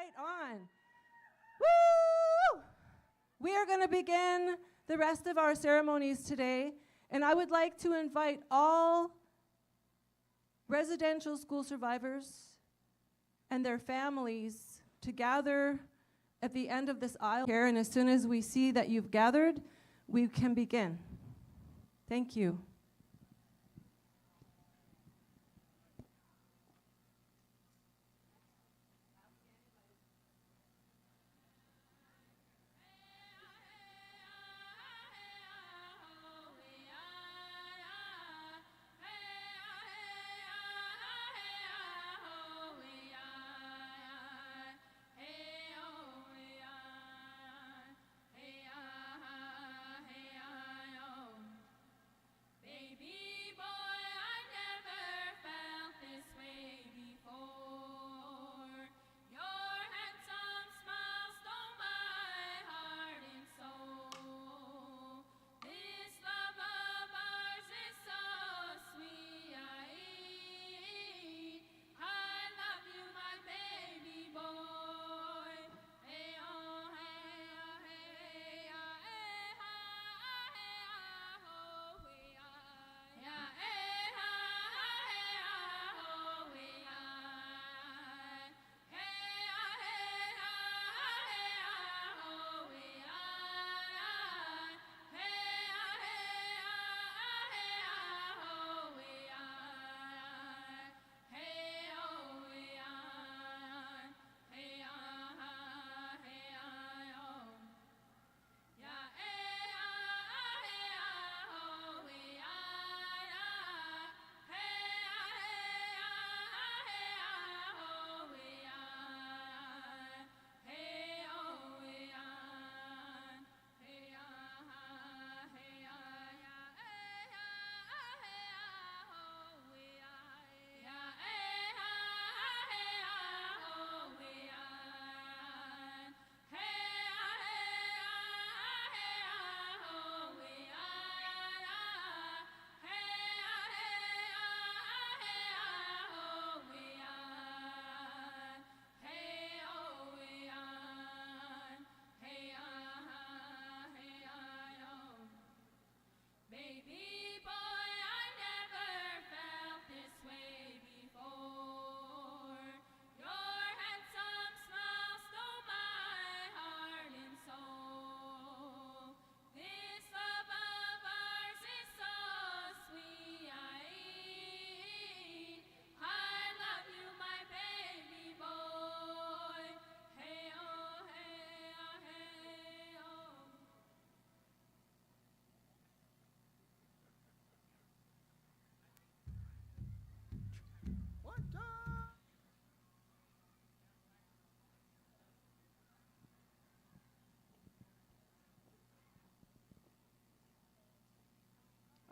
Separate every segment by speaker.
Speaker 1: Right on. Woo! We are going to begin the rest of our ceremonies today, and I would like to invite all residential school survivors and their families to gather at the end of this aisle here, and as soon as we see that you've gathered, we can begin. Thank you.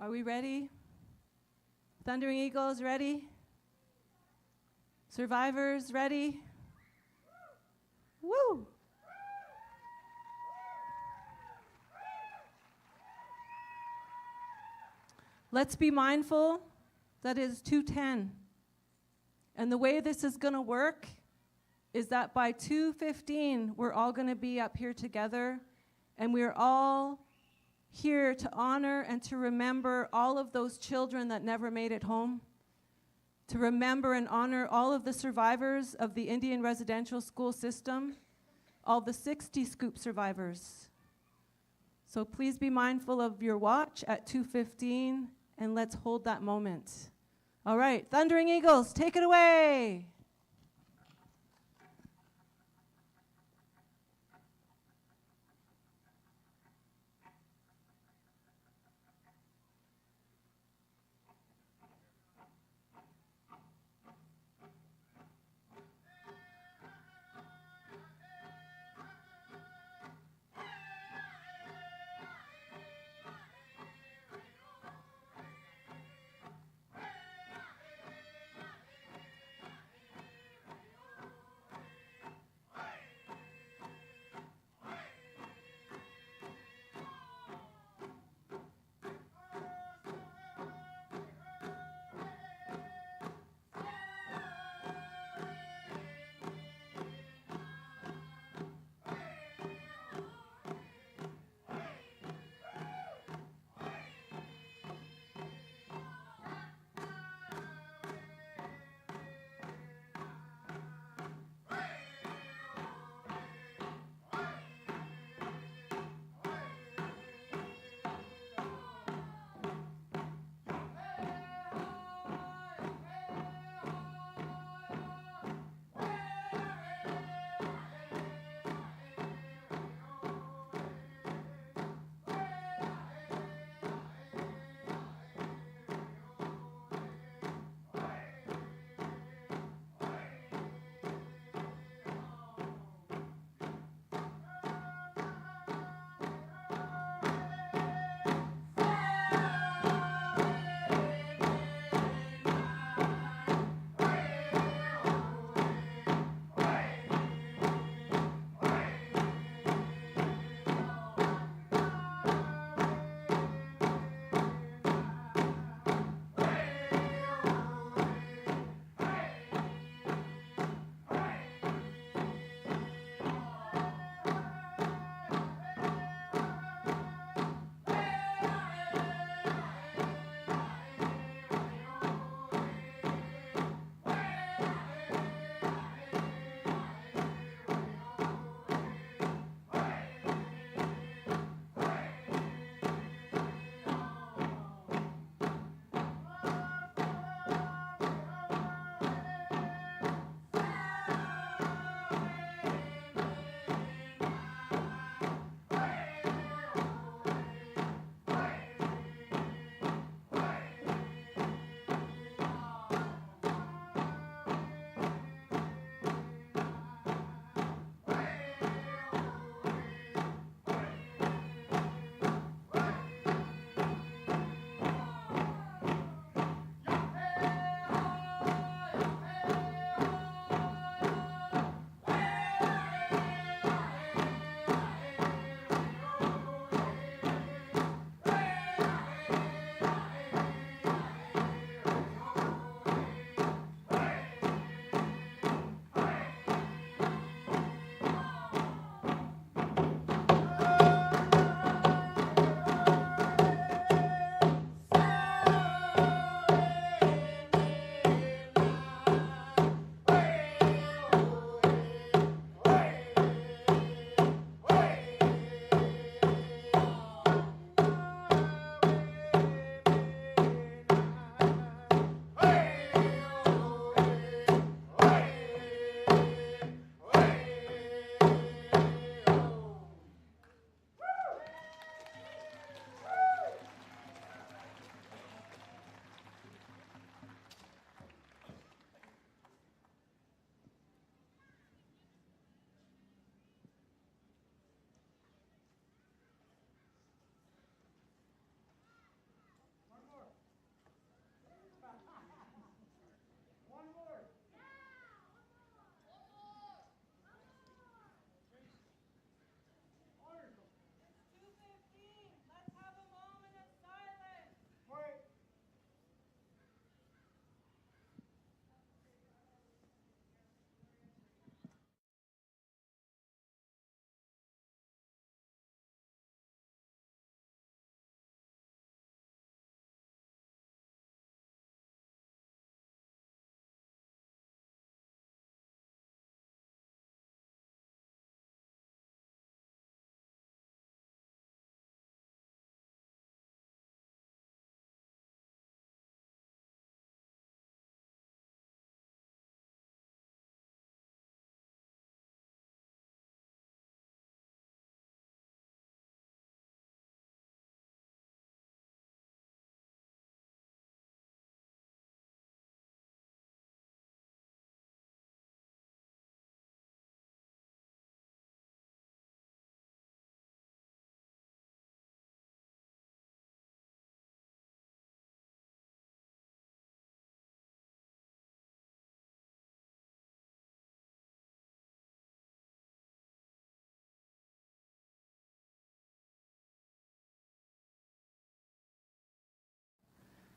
Speaker 1: Are we ready? Thundering Eagles, ready? Survivors, ready? Woo! Let's be mindful that it is 2:10. And the way this is going to work is that by 2:15, we're all going to be up here together, and we're all here to honor and to remember all of those children that never made it home, to remember and honor all of the survivors of the Indian residential school system, all the 60 scoop survivors. So please be mindful of your watch at 2:15, and let's hold that moment. All right, Thundering Eagles, take it away.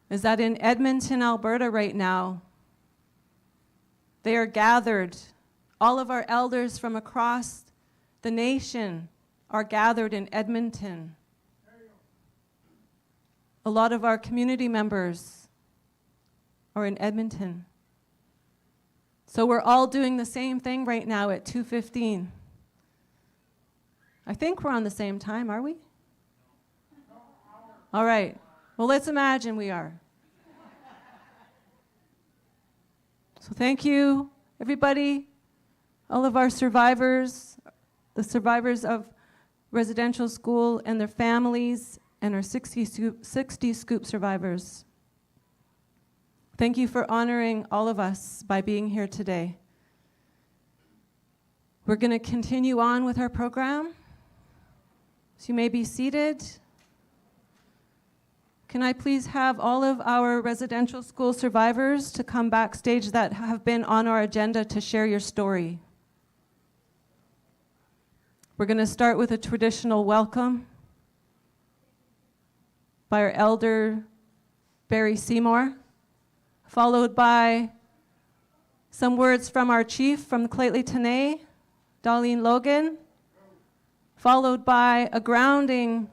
Speaker 1: is that in Edmonton, Alberta right now, they are gathered. All of our elders from across the nation are gathered in Edmonton. A lot of our community members are in Edmonton. So we're all doing the same thing right now at 2:15. I think we're on the same time, are we? All right. Well, let's imagine we are. So thank you, everybody, all of our survivors, the survivors of residential school and their families, and our 60 Scoop survivors. Thank you for honoring all of us by being here today. We're going to continue on with our program. So you may be seated. Can I please have all of our residential school survivors to come backstage that have been on our agenda to share your story? We're going to start with a traditional welcome by our elder, Barry Seymour, followed by some words from our chief from the Lheidli T'enneh, Darlene Logan, followed by a grounding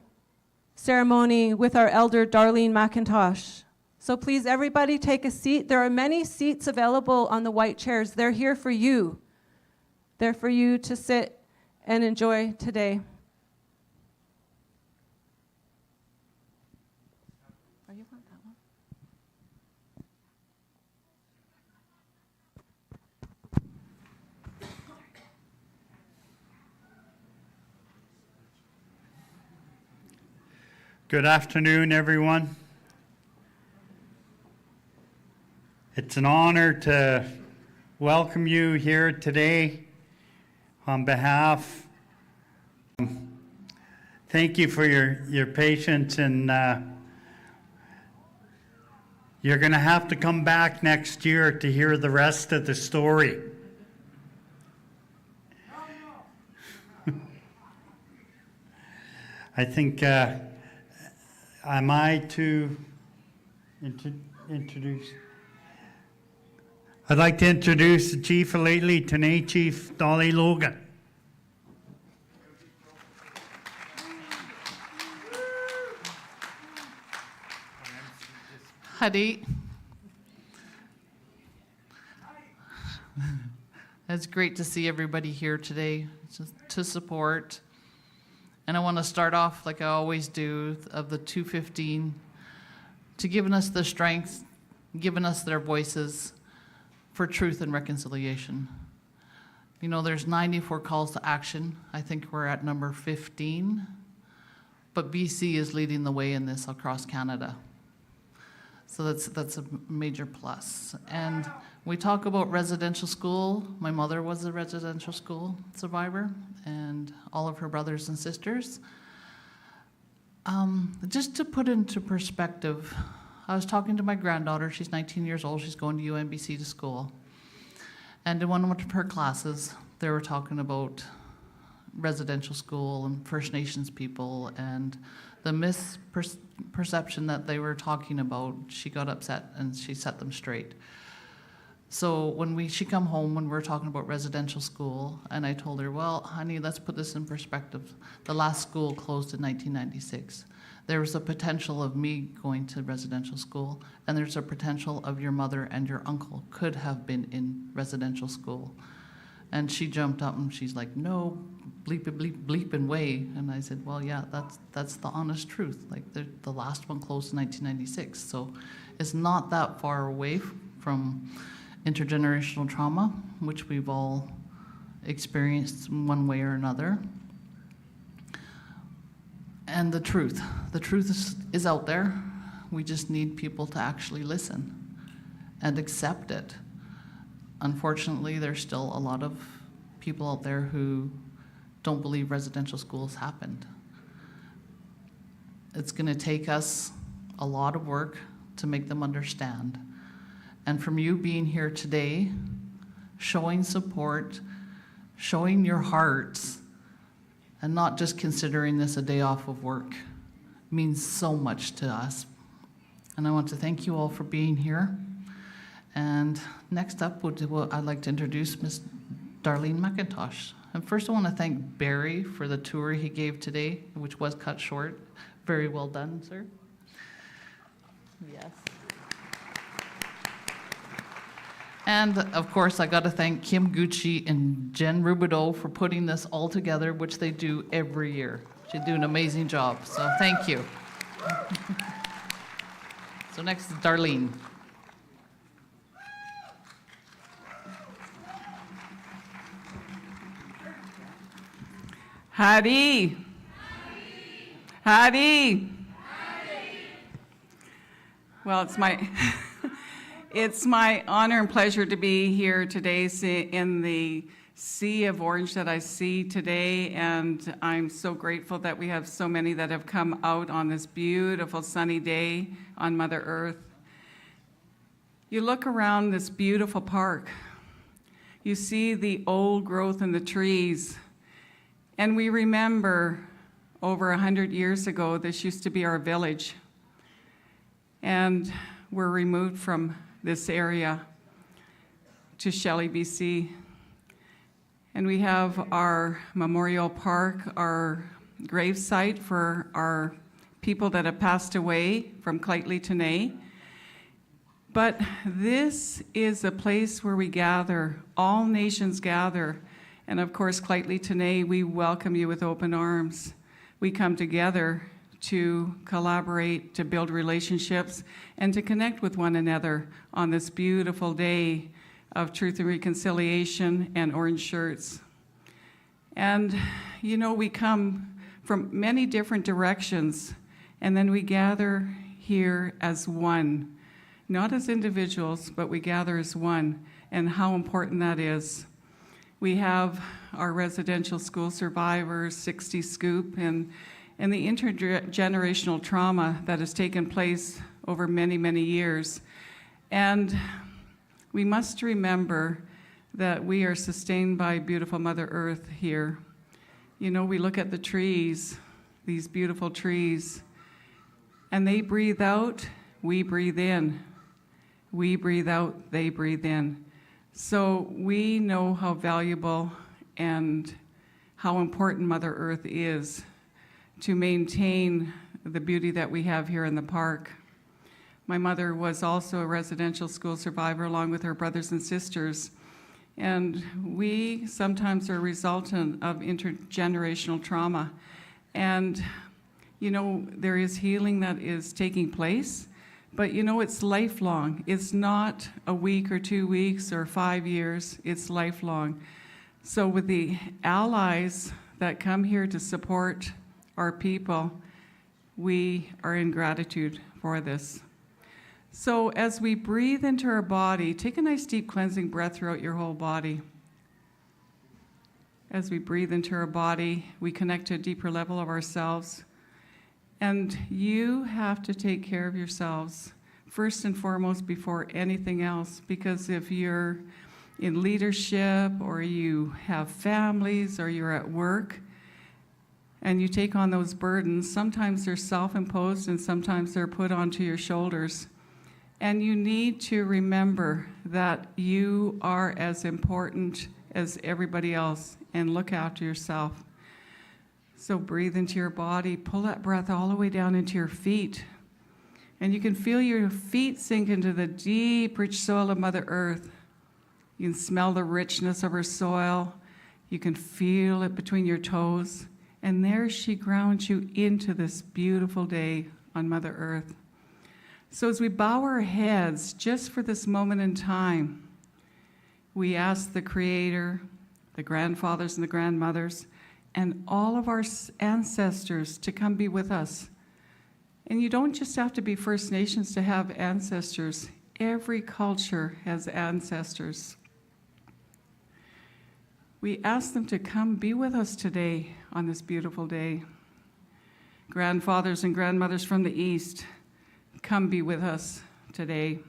Speaker 1: ceremony with our elder, Darlene McIntosh. So please, everybody take a seat. There are many seats available on the white chairs. They're here for you. They're for you to sit and enjoy today. Are you on that one?
Speaker 2: Good afternoon, everyone. It's an honor to welcome you here today on behalf. Thank you for your patience, and you're going to have to come back next year to hear the rest of the story. I think, am I to introduce? I'd like to introduce the Chief of Lheidli T'enneh, Chief Darlene Logan.
Speaker 3: Howdy. It's great to see everybody here today to support. And I want to start off, like I always do, of the 215, to giving us the strength, giving us their voices for truth and reconciliation. You know, there's 94 calls to action. I think we're at number 15. But BC is leading the way in this across Canada. So that's a major plus. And we talk about residential school. My mother was a residential school survivor, and all of her brothers and sisters. Just to put into perspective, I was talking to my granddaughter. She's 19 years old. She's going to UNBC to school. And in one of her classes, they were talking about residential school and First Nations people, and the misperception that they were talking about. She got upset and she set them straight. So when she come home, when we're talking about residential school, and I told her, well, honey, let's put this in perspective. The last school closed in 1996. There was a potential of me going to residential school, and there's a potential of your mother and your uncle could have been in residential school. And she jumped up and she's like, no, bleeping way. And I said, well, yeah, that's the honest truth. Like the last one closed in 1996. So it's not that far away from intergenerational trauma, which we've all experienced in one way or another. And the truth is out there. We just need people to actually listen and accept it. Unfortunately, there's still a lot of people out there who don't believe residential schools happened. It's going to take us a lot of work to make them understand. And from you being here today, showing support, showing your hearts, and not just considering this a day off of work, means so much to us. And I want to thank you all for being here. And next up, I'd like to introduce Miss Darlene McIntosh. And first I want to thank Barry for the tour he gave today, which was cut short. Very well done, sir. Yes. And of course, I got to thank Kim Gucci and Jen Rubidoux for putting this all together, which they do every year. They do an amazing job, so thank you. So next is Darlene.
Speaker 4: Howdy. Howdy. Well, it's my honor and pleasure to be here today in the sea of orange that I see today, and I'm so grateful that we have so many that have come out on this beautiful sunny day on Mother Earth. You look around this beautiful park, you see the old growth in the trees, and we remember over 100 years ago, this used to be our village. And we're removed from this area to Shelley, BC. And we have our memorial park, our grave site for our people that have passed away from Lheidli T'enneh. But this is a place where we gather, all nations gather. And of course, Lheidli T'enneh, we welcome you with open arms. We come together to collaborate, to build relationships, and to connect with one another on this beautiful day of truth and reconciliation and orange shirts. And you know, we come from many different directions, and then we gather here as one, not as individuals, but we gather as one, and how important that is. We have our residential school survivors, 60 Scoop, and the intergenerational trauma that has taken place over many, many years. And we must remember that we are sustained by beautiful Mother Earth here. You know, we look at the trees, these beautiful trees, and they breathe out, we breathe in. We breathe out, they breathe in. So we know how valuable and how important Mother Earth is to maintain the beauty that we have here in the park. My mother was also a residential school survivor along with her brothers and sisters. And we sometimes are a resultant of intergenerational trauma. And, you know, there is healing that is taking place. But you know, it's lifelong. It's not a week or 2 weeks or 5 years, it's lifelong. So with the allies that come here to support our people, we are in gratitude for this. So as we breathe into our body, take a nice deep cleansing breath throughout your whole body. As we breathe into our body, we connect to a deeper level of ourselves. And you have to take care of yourselves first and foremost before anything else, because if you're in leadership or you have families or you're at work and you take on those burdens, sometimes they're self-imposed and sometimes they're put onto your shoulders. And you need to remember that you are as important as everybody else and look after yourself. So breathe into your body, pull that breath all the way down into your feet. And you can feel your feet sink into the deep, rich soil of Mother Earth. You can smell the richness of her soil. You can feel it between your toes. And there she grounds you into this beautiful day on Mother Earth. So as we bow our heads just for this moment in time, we ask the Creator, the grandfathers and the grandmothers, and all of our ancestors to come be with us. And you don't just have to be First Nations to have ancestors. Every culture has ancestors. We ask them to come be with us today on this beautiful day. Grandfathers and grandmothers from the East, come be with us today.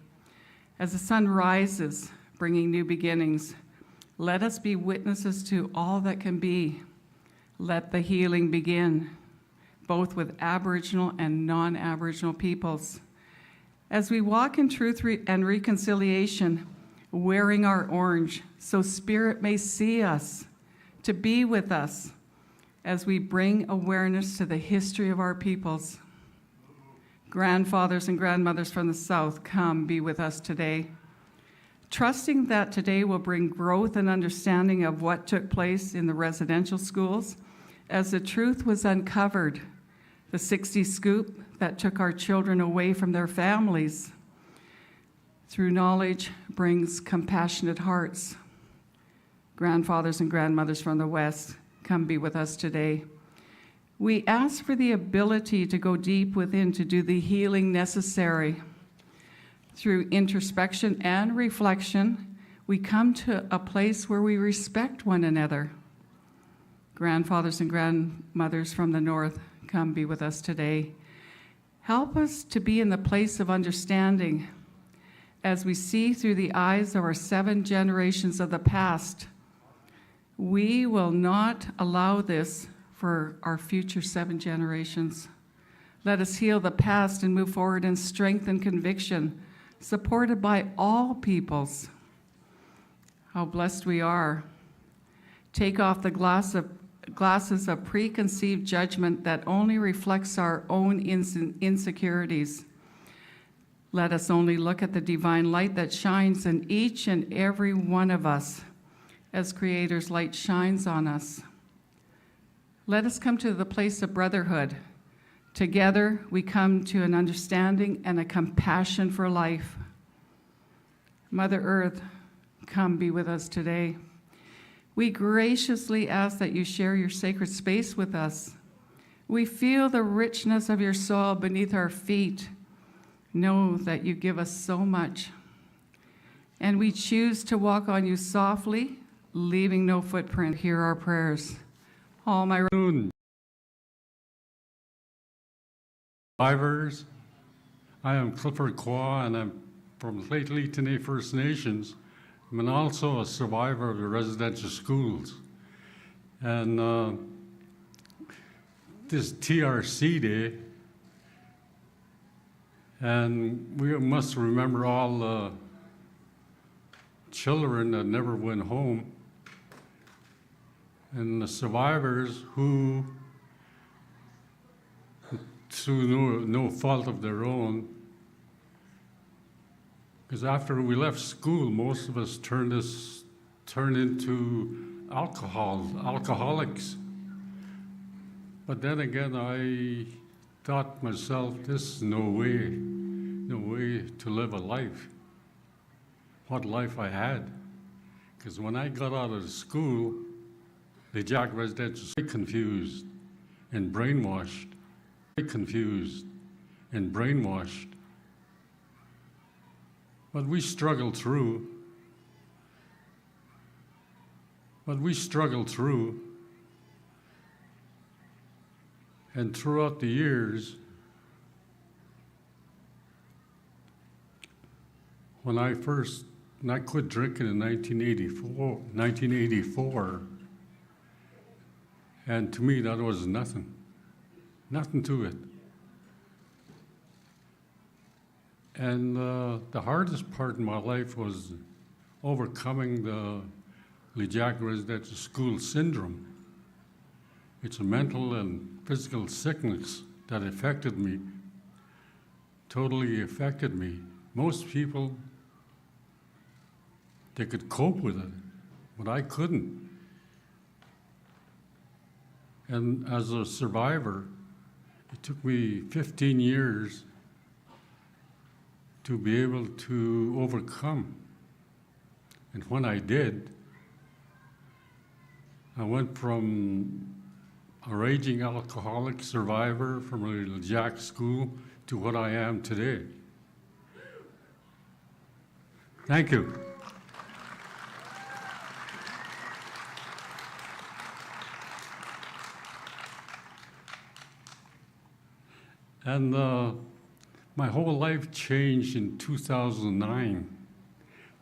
Speaker 4: As the sun rises, bringing new beginnings, let us be witnesses to all that can be. Let the healing begin, both with Aboriginal and non-Aboriginal peoples. As we walk in truth and reconciliation, wearing our orange, so Spirit may see us, to be with us, as we bring awareness to the history of our peoples. Grandfathers and grandmothers from the South, come be with us today. Trusting that today will bring growth and understanding of what took place in the residential schools as the truth was uncovered, the 60s scoop that took our children away from their families. Through knowledge brings compassionate hearts. Grandfathers and grandmothers from the West, come be with us today. We ask for the ability to go deep within to do the healing necessary. Through introspection and reflection, we come to a place where we respect one another. Grandfathers and grandmothers from the North, come be with us today. Help us to be in the place of understanding as we see through the eyes of our 7 generations of the past. We will not allow this for our future 7 generations. Let us heal the past and move forward in strength and conviction, supported by all peoples. How blessed we are. Take off the glasses of preconceived judgment that only reflects our own insecurities. Let us only look at the divine light that shines in each and every one of us as Creator's light shines on us. Let us come to the place of brotherhood. Together, we come to an understanding and a compassion for life. Mother Earth, come be with us today. We graciously ask that you share your sacred space with us. We feel the richness of your soil beneath our feet. Know that you give us so much. And we choose to walk on you softly, leaving no footprint. Hear our prayers. All my
Speaker 5: survivors. I am Clifford Qua, and I'm from Lheidli T'enneh First Nations. I'm also a survivor of the residential schools. And this TRC Day, and we must remember all the children that never went home, and the survivors who, through no fault of their own, because after we left school, most of us turned into alcoholics. But then again, I thought myself, this is no way to live a life. What life I had. Because when I got out of the school, the Jack Residential, confused and brainwashed, But we struggled through. And throughout the years, when I quit drinking in 1984, and to me that was nothing to it. And the hardest part in my life was overcoming the Jack Residential School syndrome. It's a mental and physical sickness that affected me, totally affected me. Most people, they could cope with it, but I couldn't. And as a survivor, it took me 15 years to be able to overcome. And when I did, I went from a raging alcoholic survivor from a Jack school to what I am today. Thank you. And my whole life changed in 2009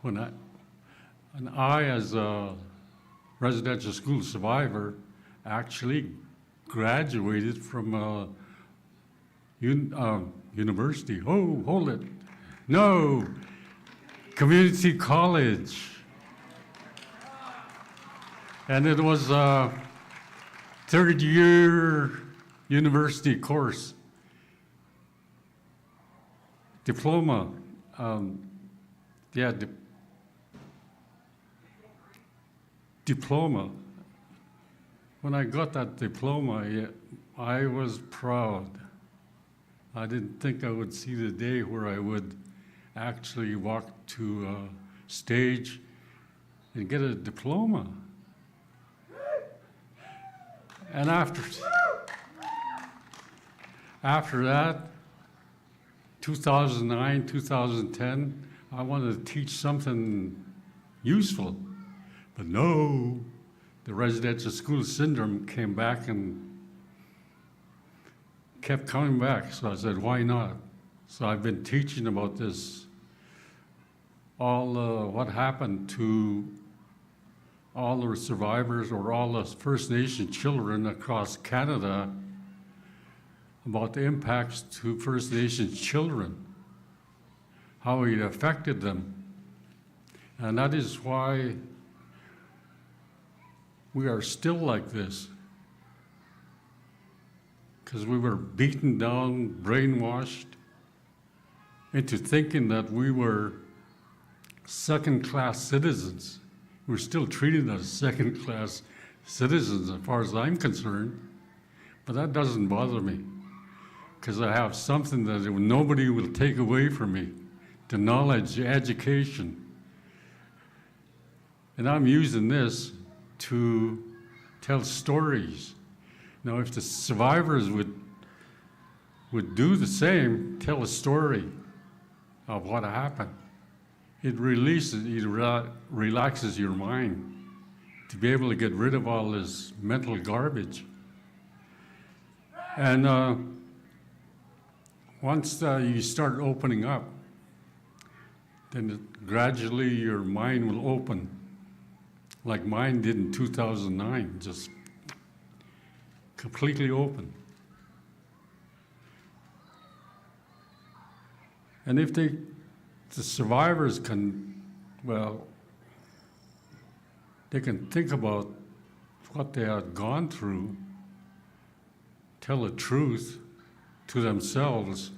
Speaker 5: when I, as a residential school survivor, actually graduated from a university. Oh, hold it. No, community college. And it was a third-year university course. Diploma. Diploma. When I got that diploma, I was proud. I didn't think I would see the day where I would actually walk to a stage and get a diploma. And after that, 2009, 2010, I wanted to teach something useful. But no, the residential school syndrome came back and kept coming back. So I said, why not? So I've been teaching about this, all what happened to all the survivors or all the First Nation children across Canada, about the impacts to First Nation children, how it affected them. And that is why we are still like this. Because we were beaten down, brainwashed into thinking that we were second-class citizens. We're still treated as second-class citizens as far as I'm concerned, but that doesn't bother me because I have something that nobody will take away from me, the knowledge, the education. And I'm using this to tell stories. Now, if the survivors would do the same, tell a story of what happened, it releases, it relaxes your mind to be able to get rid of all this mental garbage. And once you start opening up, then gradually your mind will open, like mine did in 2009, just completely open. And if the survivors can, well, they can think about what they had gone through, tell the truth to themselves,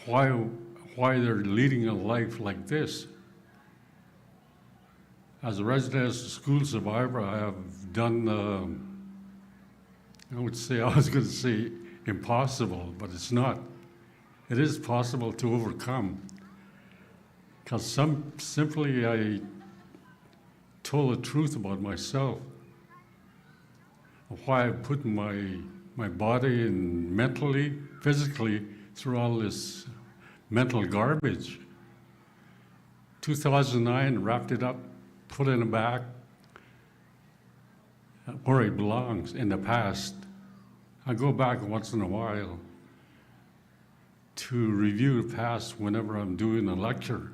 Speaker 5: why they're leading a life like this. As a residential school survivor, I have done, I was going to say impossible, but it's not. It is possible to overcome. Because simply I told the truth about myself, of why I put my body and mentally, physically through all this mental garbage. 2009, wrapped it up, put it in the back, where it belongs, in the past. I go back once in a while to review the past whenever I'm doing a lecture.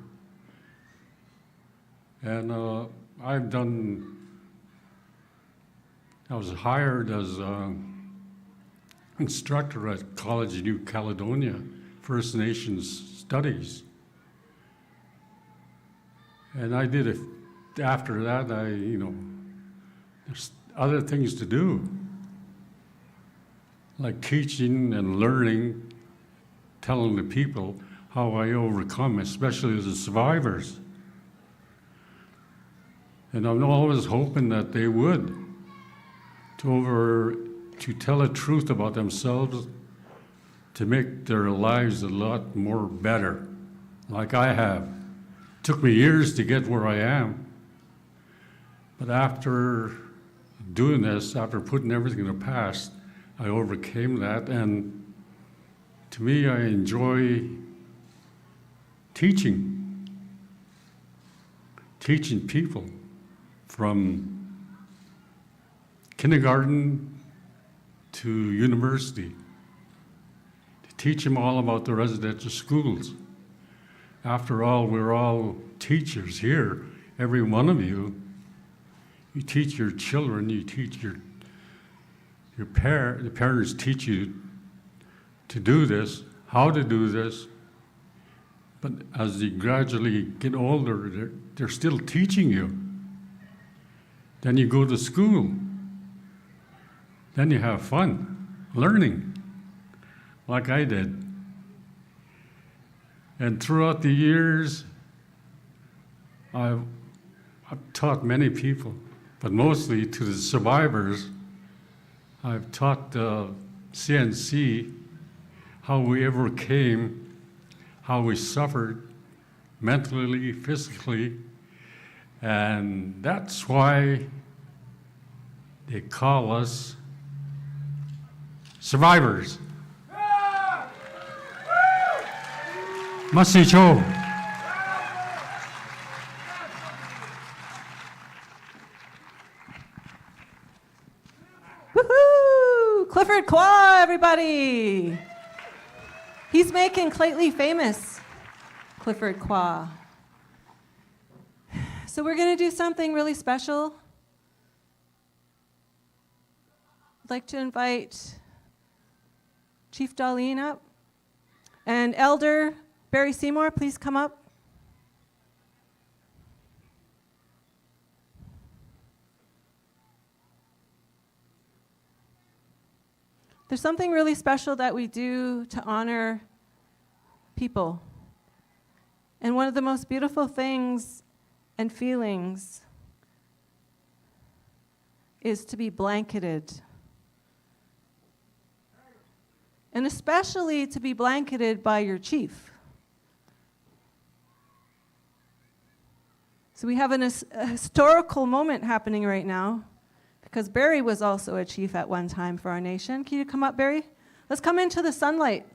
Speaker 5: And I was hired as an instructor at College of New Caledonia, First Nations Studies. And I did it, after that, there's other things to do, like teaching and learning, telling the people how I overcome, especially the survivors. And I'm always hoping that they would, to tell the truth about themselves, to make their lives a lot more better, like I have. It took me years to get where I am, but after doing this, after putting everything in the past, I overcame that, and to me, I enjoy teaching people from kindergarten to university, to teach them all about the residential schools. After all, we're all teachers here, every one of you. You teach your children, you teach the parents teach you to do this, how to do this, But as you gradually get older, they're still teaching you. Then you go to school. Then you have fun learning, like I did. And throughout the years, I've taught many people, but mostly to the survivors. I've taught the CNC how we overcame, how we suffered mentally, physically, and that's why they call us survivors. Masi Cho.
Speaker 1: Woohoo! Clifford Qua, everybody! He's making Lheidli famous, Clifford Qua. So we're going to do something really special. I'd like to invite Chief Darlene up. And Elder Barry Seymour, please come up. There's something really special that we do to honor people. And one of the most beautiful things and feelings is to be blanketed. And especially to be blanketed by your chief. So we have a historical moment happening right now, because Barry was also a chief at one time for our nation. Can you come up, Barry? Let's come into the sunlight.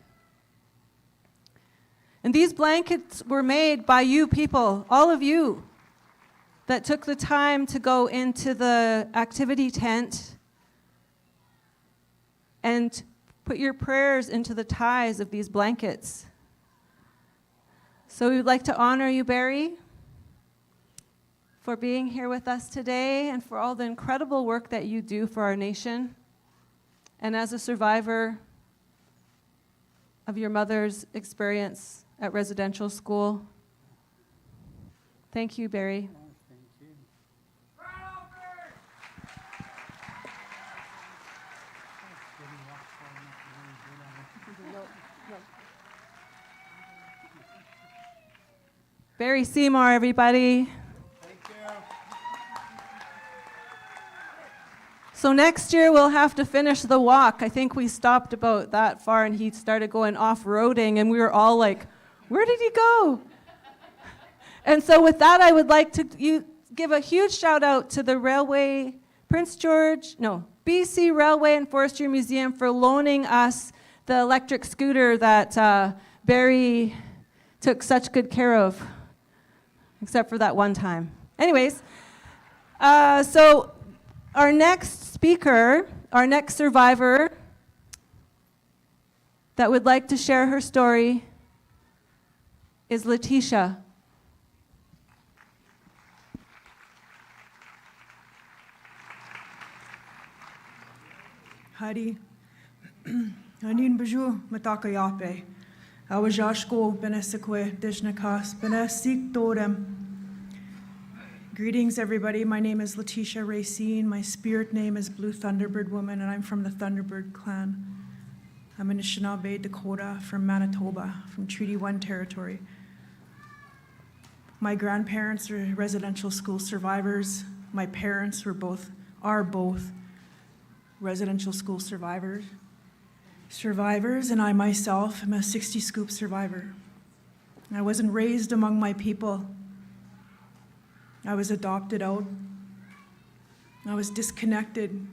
Speaker 1: And these blankets were made by you people, all of you, that took the time to go into the activity tent and put your prayers into the ties of these blankets. So we would like to honor you, Barry, for being here with us today and for all the incredible work that you do for our nation. And as a survivor of your mother's experience at residential school, thank you, Barry. Barry Seymour, everybody.
Speaker 6: Thank you.
Speaker 1: So next year we'll have to finish the walk. I think we stopped about that far and he started going off-roading and we were all like, where did he go? And so with that, I would like to give a huge shout out to the Railway, BC Railway and Forestry Museum for loaning us the electric scooter that Barry took such good care of, except for that one time. Anyways, so our next speaker, our next survivor that would like to share her story is Letitia.
Speaker 6: Hari. Anin baju mataka yape. Awajashko benesekwe dishnakas benesik dorem. Greetings, everybody. My name is Letitia Racine. My spirit name is Blue Thunderbird Woman, and I'm from the Thunderbird clan. I'm an Anishinaabe Dakota from Manitoba, from Treaty 1 territory. My grandparents are residential school survivors. My parents are both residential school survivors, and I myself am a 60 scoop survivor. I wasn't raised among my people. I was adopted out. I was disconnected.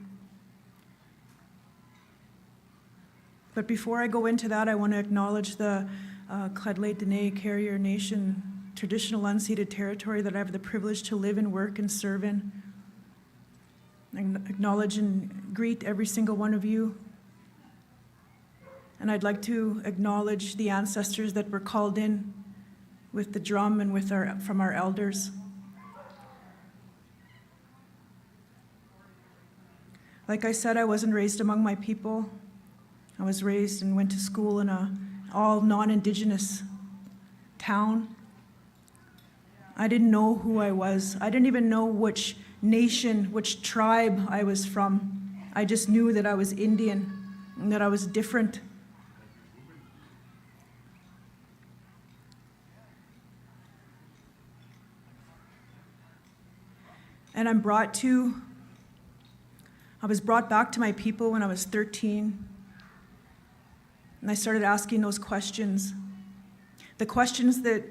Speaker 6: But before I go into that, I want to acknowledge the Lheidli T'enneh Carrier Nation traditional unceded territory that I have the privilege to live and work and serve in. I acknowledge and greet every single one of you. And I'd like to acknowledge the ancestors that were called in with the drum and from our elders. Like I said, I wasn't raised among my people. I was raised and went to school in a all non-Indigenous town. I didn't know who I was. I didn't even know which nation, which tribe I was from. I just knew that I was Indian and that I was different. And I was brought back to my people when I was 13. And I started asking those questions. The questions that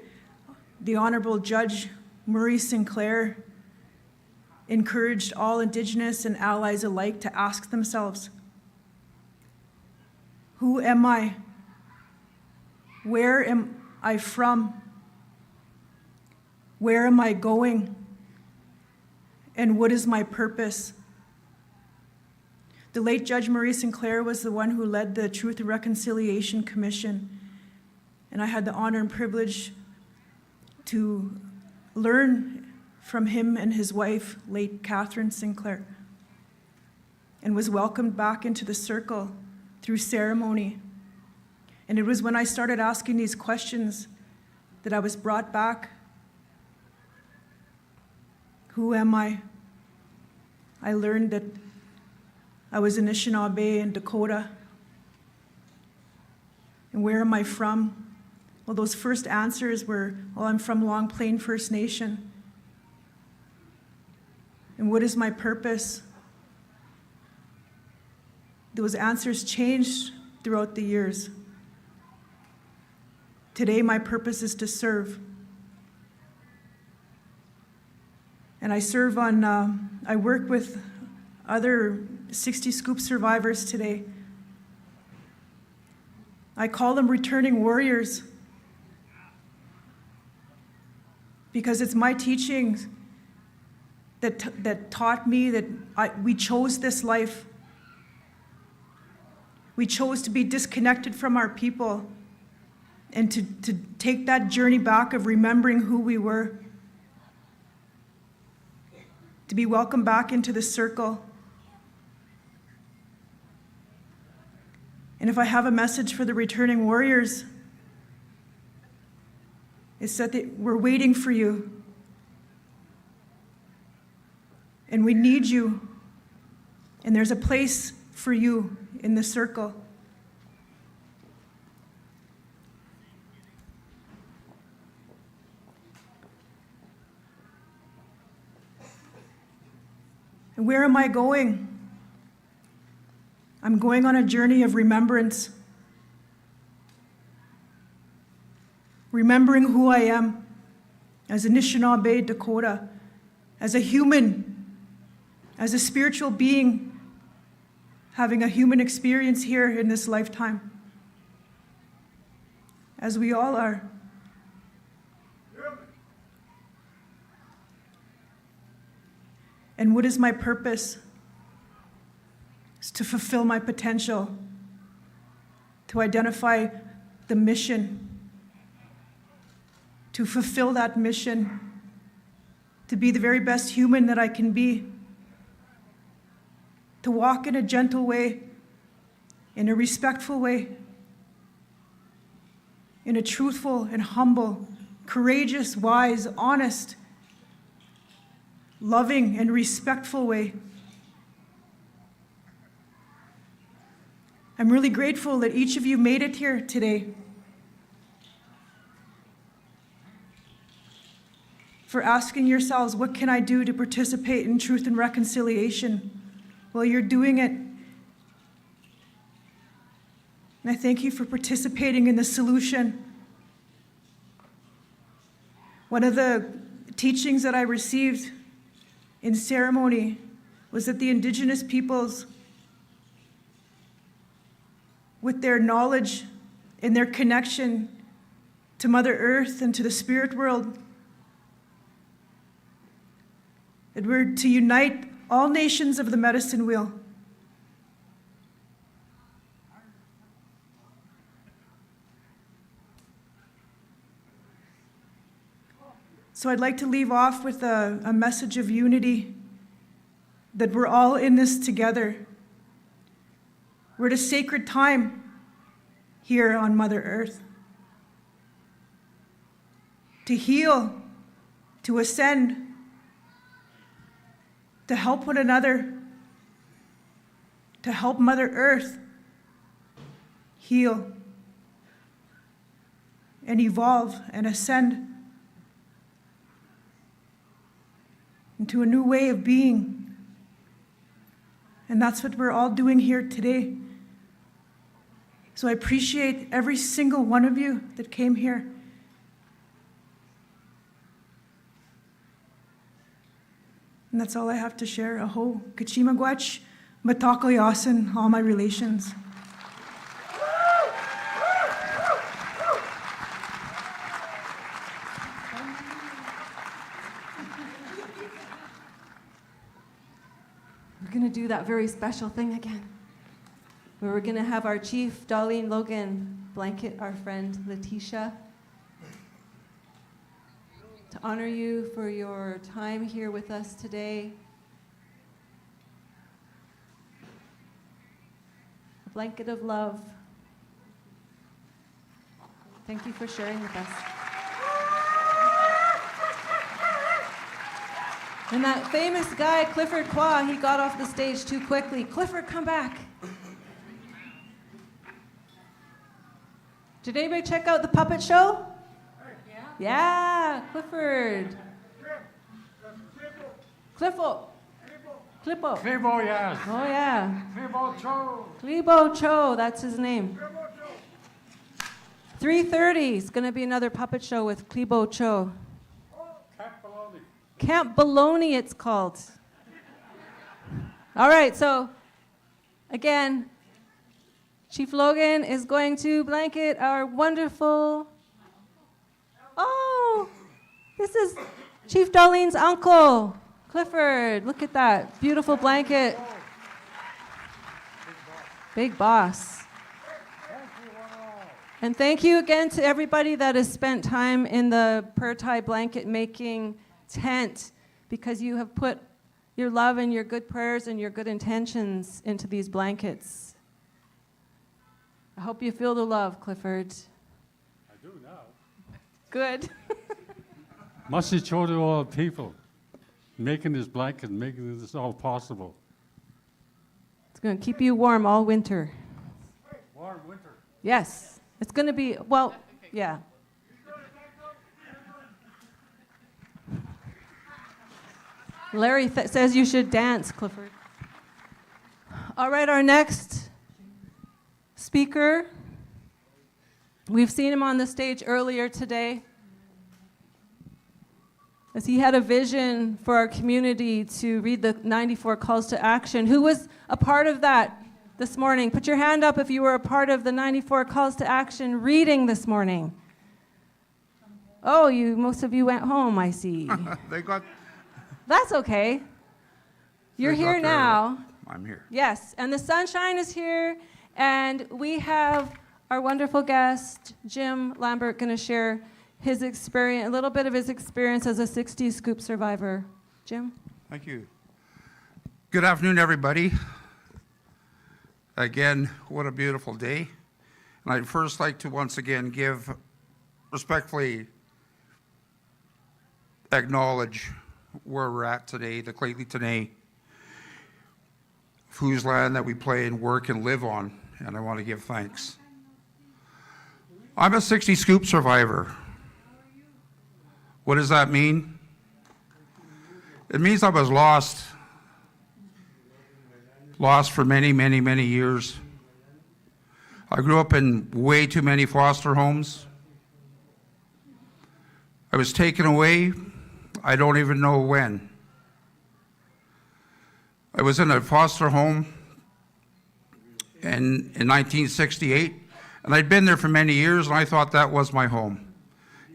Speaker 6: the Honorable Judge Maurice Sinclair encouraged all Indigenous and allies alike to ask themselves. Who am I? Where am I from? Where am I going? And what is my purpose? The late Judge Maurice Sinclair was the one who led the Truth and Reconciliation Commission, and I had the honor and privilege to learn from him and his wife, late Catherine Sinclair, and was welcomed back into the circle through ceremony. And it was when I started asking these questions that I was brought back. Who am I? I learned that I was Anishinaabe in Dakota. And where am I from? Well, those first answers were, well, I'm from Long Plain First Nation. And what is my purpose? Those answers changed throughout the years. Today, my purpose is to serve. And I serve on, I work with other 60 Scoop survivors today. I call them returning warriors because it's my teachings that taught me that we chose this life. We chose to be disconnected from our people and to take that journey back of remembering who we were, to be welcomed back into the circle. And if I have a message for the returning warriors, it's that we're waiting for you. And we need you. And there's a place for you in the circle. And where am I going? I'm going on a journey of remembrance. Remembering who I am as Anishinaabe, Dakota, as a human, as a spiritual being, having a human experience here in this lifetime, as we all are. And what is my purpose? It's to fulfill my potential, to identify the mission, to fulfill that mission, to be the very best human that I can be, to walk in a gentle way, in a respectful way, in a truthful and humble, courageous, wise, honest, loving and respectful way. I'm really grateful that each of you made it here today. For asking yourselves, what can I do to participate in truth and reconciliation? Well, you're doing it. And I thank you for participating in the solution. One of the teachings that I received in ceremony was that the Indigenous peoples, with their knowledge and their connection to Mother Earth and to the spirit world, that we're to unite all nations of the medicine wheel. So I'd like to leave off with a message of unity, that we're all in this together. We're at a sacred time here on Mother Earth. to heal, to ascend, to help one another, to help Mother Earth heal and evolve and ascend into a new way of being. And that's what we're all doing here today. So I appreciate every single one of you that came here. And that's all I have to share. Aho, kachimagwach, matako yasin, all my relations.
Speaker 1: We're going to do that very special thing again, where we're going to have our chief, Darlene Logan, blanket our friend Letitia to honor you for your time here with us today. A blanket of love. Thank you for sharing with us. And that famous guy, Clifford Qua, he got off the stage too quickly. Clifford, come back. Did anybody check out the puppet show? Yeah, Clifford. Cliffo. Clippo.
Speaker 5: Clibo, yes.
Speaker 1: Oh, yeah.
Speaker 5: Clibo Cho.
Speaker 1: Klebo Cho, that's his name. 3:30 is going to be another puppet show with Klebo Cho. Camp Baloney, it's called. All right, so again, Chief Logan is going to blanket our wonderful. Oh, this is Chief Darlene's uncle, Clifford. Look at that beautiful blanket. Big boss. And thank you again to everybody that has spent time in the Pertai blanket making tent, because you have put your love and your good prayers and your good intentions into these blankets. I hope you feel the love, Clifford.
Speaker 5: I do now.
Speaker 1: Good.
Speaker 5: Must be show to all people, making this blanket, making this all possible.
Speaker 1: It's going to keep you warm all winter.
Speaker 5: Warm winter.
Speaker 1: Yes. It's going to be, well, yeah. Larry says you should dance, Clifford. All right, our next speaker. We've seen him on the stage earlier today, as he had a vision for our community to read the 94 calls to action. Who was a part of that this morning? Put your hand up if you were a part of the 94 calls to action reading this morning. Oh, most of you went home, I see.
Speaker 7: They got.
Speaker 1: That's okay. You're
Speaker 7: they got
Speaker 1: here
Speaker 7: their-
Speaker 1: now.
Speaker 7: I'm here.
Speaker 1: Yes, and the sunshine is here, and we have our wonderful guest, Jim Lambert, going to share his experience, a little bit of his experience as a 60s scoop survivor. Jim?
Speaker 7: Thank you. Good afternoon, everybody. Again, what a beautiful day. And I'd first like to once again respectfully acknowledge where we're at today, the Lheidli T'enneh, whose land that we play and work and live on, and I want to give thanks. I'm a 60 scoop survivor. What does that mean? It means I was lost for many, many, many years. I grew up in way too many foster homes. I was taken away, I don't even know when. I was in a foster home in 1968, and I'd been there for many years, and I thought that was my home.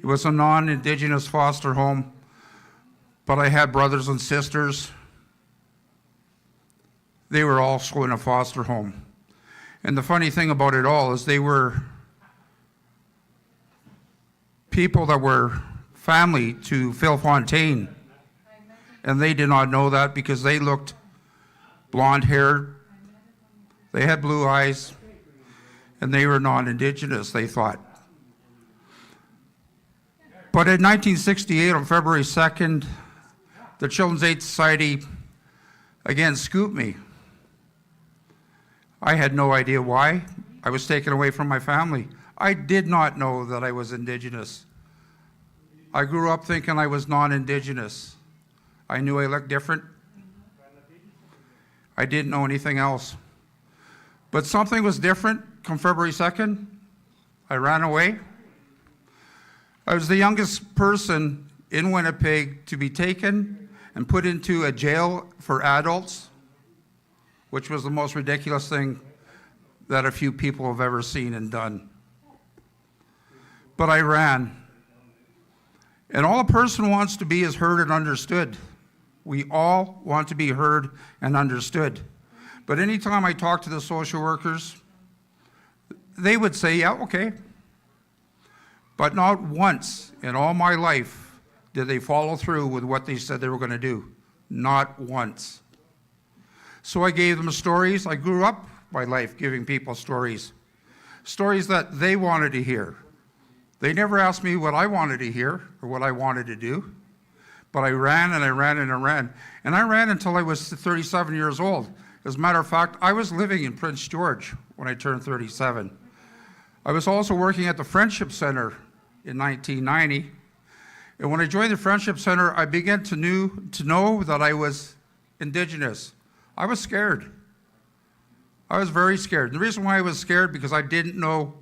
Speaker 7: It was a non-Indigenous foster home, but I had brothers and sisters. They were also in a foster home. And the funny thing about it all is they were people that were family to Phil Fontaine. And they did not know that because they looked blonde-haired, they had blue eyes, and they were non-Indigenous, they thought. But in 1968, on February 2nd, the Children's Aid Society again scooped me. I had no idea why. I was taken away from my family. I did not know that I was Indigenous. I grew up thinking I was non-Indigenous. I knew I looked different. I didn't know anything else. But something was different come February 2nd. I ran away. I was the youngest person in Winnipeg to be taken and put into a jail for adults, which was the most ridiculous thing that a few people have ever seen and done. But I ran. And all a person wants to be is heard and understood. We all want to be heard and understood. But anytime I talk to the social workers, they would say, yeah, okay. But not once in all my life did they follow through with what they said they were going to do. Not once. So I gave them stories. I grew up my life giving people stories. Stories that they wanted to hear. They never asked me what I wanted to hear or what I wanted to do. But I ran and I ran and I ran. And I ran until I was 37 years old. As a matter of fact, I was living in Prince George when I turned 37. I was also working at the Friendship Center in 1990. And when I joined the Friendship Center, I began to know that I was Indigenous. I was scared. I was very scared. And the reason why I was scared, because I didn't know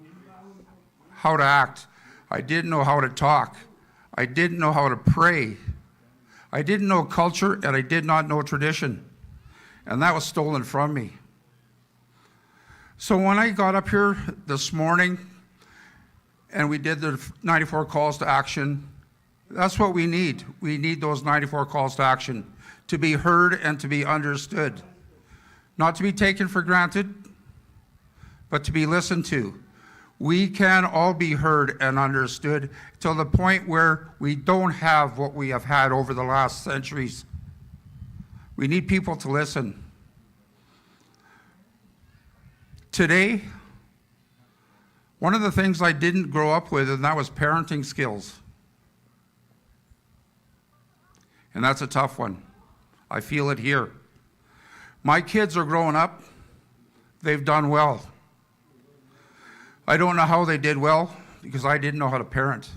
Speaker 7: how to act. I didn't know how to talk. I didn't know how to pray. I didn't know culture, and I did not know tradition. And that was stolen from me. So when I got up here this morning, and we did the 94 calls to action, that's what we need. We need those 94 calls to action, to be heard and to be understood. Not to be taken for granted, but to be listened to. We can all be heard and understood till the point where we don't have what we have had over the last centuries. We need people to listen. Today, one of the things I didn't grow up with, and that was parenting skills. And that's a tough one. I feel it here. My kids are growing up. They've done well. I don't know how they did well because I didn't know how to parent.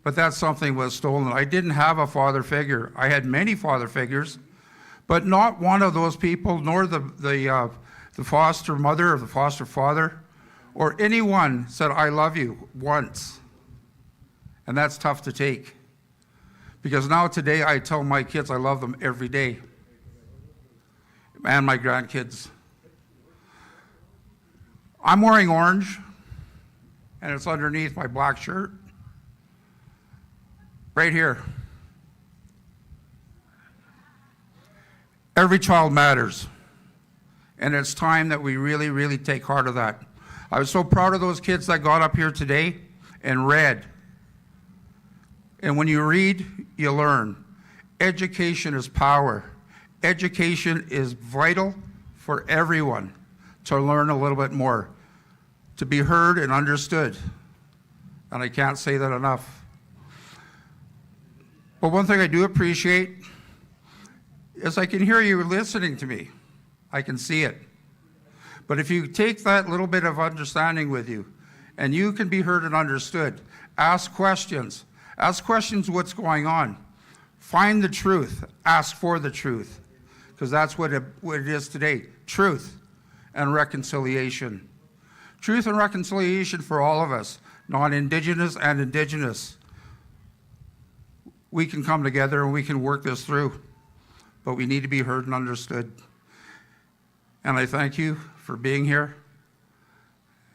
Speaker 7: But that's something was stolen. I didn't have a father figure. I had many father figures, but not one of those people, nor the foster mother or the foster father, or anyone said, I love you once. And that's tough to take. Because now today I tell my kids I love them every day. And my grandkids. I'm wearing orange, and it's underneath my black shirt. Right here. Every child matters. And it's time that we really, really take heart of that. I was so proud of those kids that got up here today and read. And when you read, you learn. Education is power. Education is vital for everyone to learn a little bit more, to be heard and understood. And I can't say that enough. But one thing I do appreciate is I can hear you listening to me. I can see it. But if you take that little bit of understanding with you, and you can be heard and understood, ask questions. Ask questions what's going on. Find the truth. Ask for the truth. Because that's what it is today. Truth and reconciliation. Truth and reconciliation for all of us, non-Indigenous and Indigenous. We can come together and we can work this through, but we need to be heard and understood. And I thank you for being here,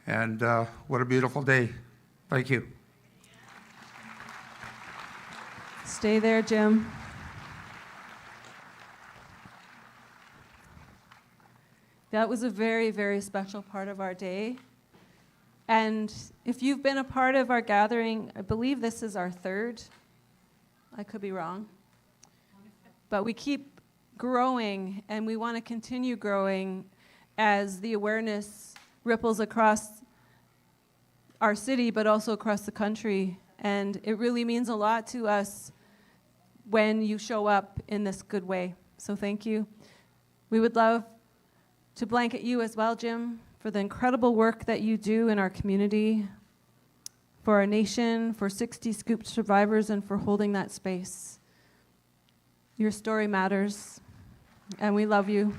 Speaker 7: and what a beautiful day. Thank you.
Speaker 1: Stay there, Jim. That was a very, very special part of our day. And if you've been a part of our gathering, I believe this is our third. I could be wrong. But we keep growing, and we want to continue growing as the awareness ripples across our city, but also across the country. And it really means a lot to us when you show up in this good way. So thank you. We would love to blanket you as well, Jim, for the incredible work that you do in our community, for our nation, for 60 Scoop survivors, and for holding that space. Your story matters, and we love you.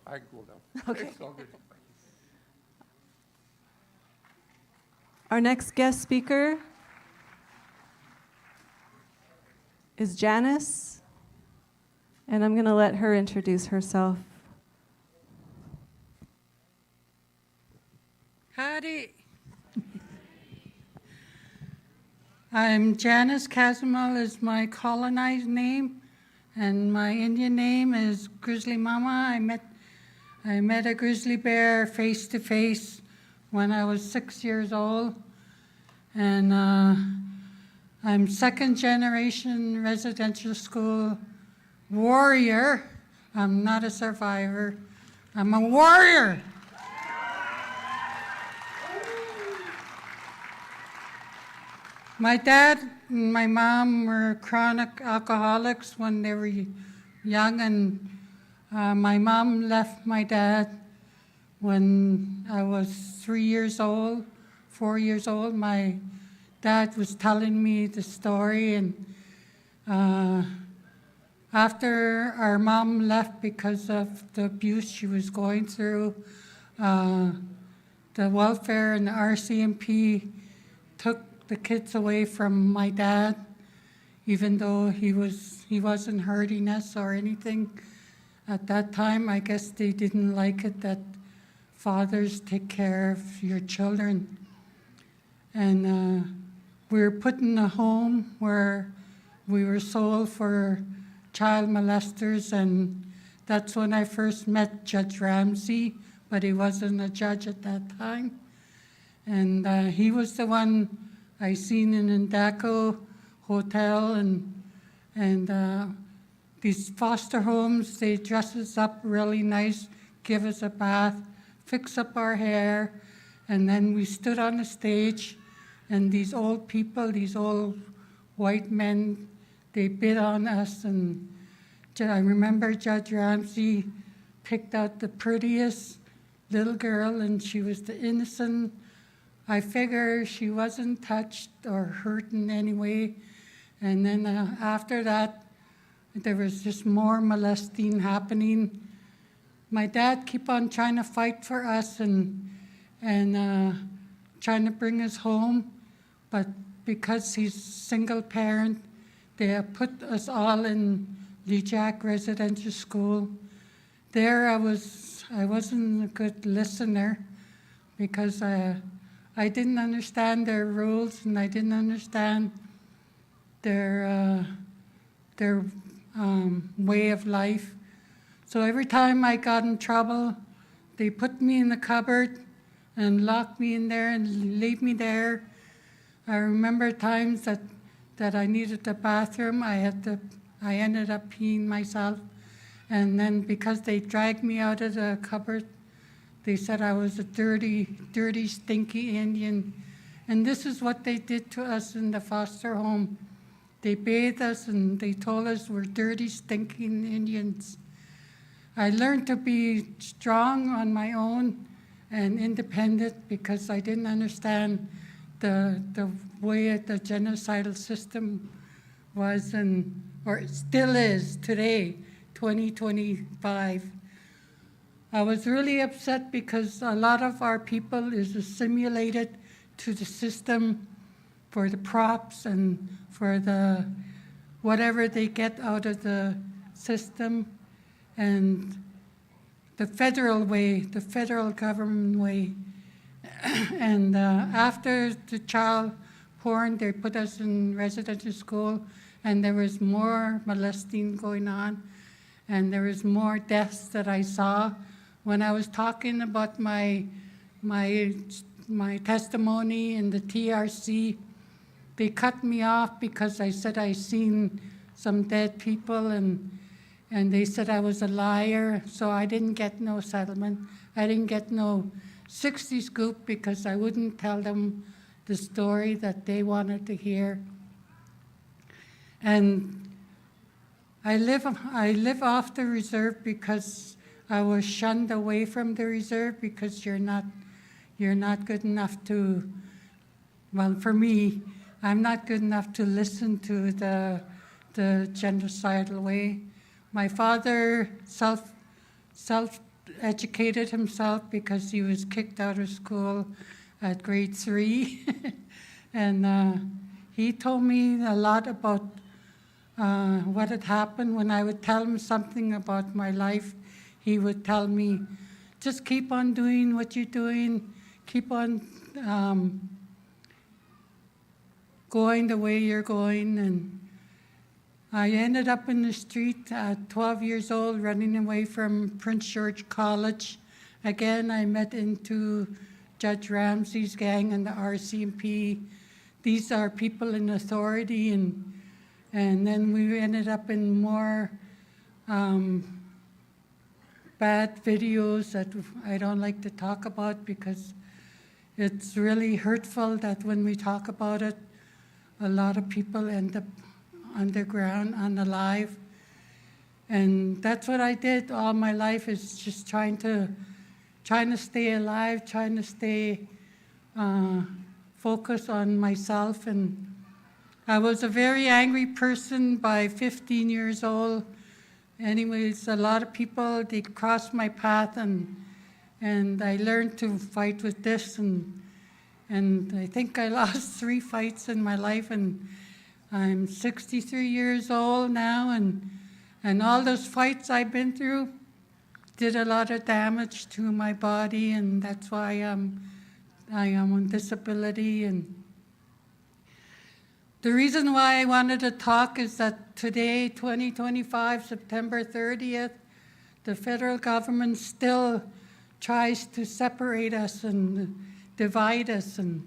Speaker 7: I can cool down.
Speaker 1: Okay.
Speaker 7: It's all good.
Speaker 1: Our next guest speaker is Janice, and I'm going to let her introduce herself.
Speaker 8: Howdy. I'm Janice Casimel is my colonized name, and my Indian name is Grizzly Mama. I met a grizzly bear face to face when I was 6 years old, and I'm second generation residential school warrior. I'm not a survivor. I'm a warrior. My dad and my mom were chronic alcoholics when they were young, and my mom left my dad when I was 3 years old, 4 years old. My dad was telling me the story, and after our mom left because of the abuse she was going through, the welfare and the RCMP took the kids away from my dad, even though he wasn't hurting us or anything. At that time, I guess they didn't like it that fathers take care of your children. And we were put in a home where we were sold for child molesters, and that's when I first met Judge Ramsey, but he wasn't a judge at that time. And he was the one I seen in Indaco Hotel, and these foster homes, they dress us up really nice, give us a bath, fix up our hair, and then we stood on the stage, and these old people, these old white men, they bid on us, and I remember Judge Ramsey picked out the prettiest little girl, and she was the innocent. I figure she wasn't touched or hurt in any way. And then after that, there was just more molesting happening. My dad kept on trying to fight for us and trying to bring us home, but because he's single parent, they have put us all in Lheidli Residential School. There I wasn't a good listener because I didn't understand their rules, and I didn't understand their way of life. So every time I got in trouble, they put me in the cupboard and locked me in there and leave me there. I remember times that I needed the bathroom. I ended up peeing myself, and then because they dragged me out of the cupboard, they said I was a dirty, dirty, stinky Indian. And this is what they did to us in the foster home. They bathed us and they told us we're dirty, stinking Indians. I learned to be strong on my own and independent because I didn't understand the way the genocidal system was, or it still is today, 2025. I was really upset because a lot of our people is assimilated to the system for the props and for the whatever they get out of the system, and the federal way, the federal government way. And after the child porn, they put us in residential school, and there was more molesting going on, and there was more deaths that I saw. When I was talking about my my testimony in the TRC. They cut me off because I said I seen some dead people, and they said I was a liar, so I didn't get no settlement. I didn't get no 60 scoop because I wouldn't tell them the story that they wanted to hear. And I live off the reserve because I was shunned away from the reserve because you're not good enough to, well, for me, I'm not good enough to listen to the genocidal way. My father self-educated himself because he was kicked out of school at grade 3. And he told me a lot about what had happened. When I would tell him something about my life, he would tell me, just keep on doing what you're doing, keep on going the way you're going. And I ended up in the street at 12 years old, running away from Prince George College. Again, I met into Judge Ramsey's gang and the RCMP. These are people in authority, and then we ended up in more bad videos that I don't like to talk about because it's really hurtful that when we talk about it, a lot of people end up underground, unalive. And that's what I did all my life, is just trying to stay alive, trying to stay focused on myself. And I was a very angry person by 15 years old. Anyways, a lot of people, they crossed my path, and I learned to fight with this, and I think I lost 3 fights in my life, and I'm 63 years old now, and all those fights I've been through did a lot of damage to my body, and that's why I am on disability. And the reason why I wanted to talk is that today, 2025, September 30th, the federal government still tries to separate us and divide us, and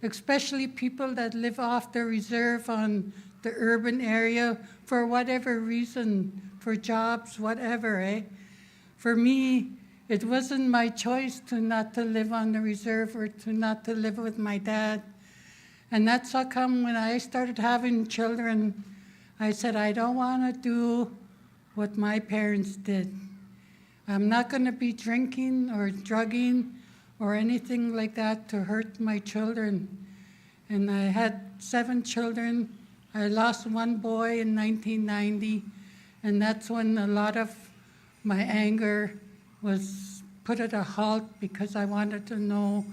Speaker 8: especially people that live off the reserve on the urban area for whatever reason, for jobs, whatever, eh? For me, it wasn't my choice to not to live on the reserve or to not to live with my dad. And that's how come when I started having children, I said, I don't want to do what my parents did. I'm not going to be drinking or drugging or anything like that to hurt my children. And I had 7 children. I lost 1 boy in 1990, and that's when a lot of my anger was put at a halt, because I wanted to know,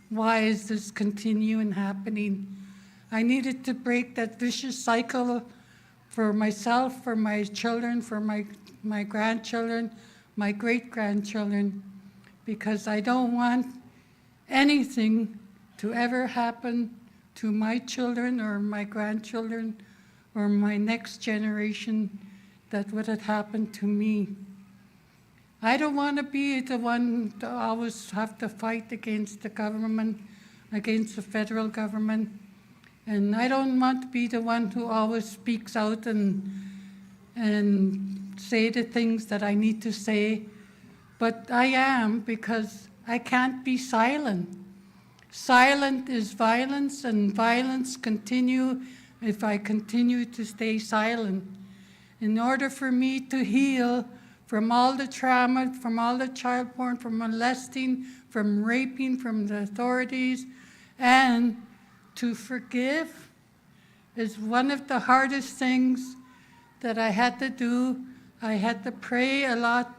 Speaker 8: why is this continuing happening? I needed to break that vicious cycle for myself, for my children, for my grandchildren, my great-grandchildren, because I don't want anything to ever happen to my children or my grandchildren or my next generation that would have happened to me. I don't want to be the one to always have to fight against the government, against the federal government. And I don't want to be the one who always speaks out and say the things that I need to say. But I am, because I can't be silent. Silent is violence, and violence continue if I continue to stay silent. In order for me to heal from all the trauma, from all the child porn, from molesting, from raping, from the authorities, and to forgive is one of the hardest things that I had to do. I had to pray a lot,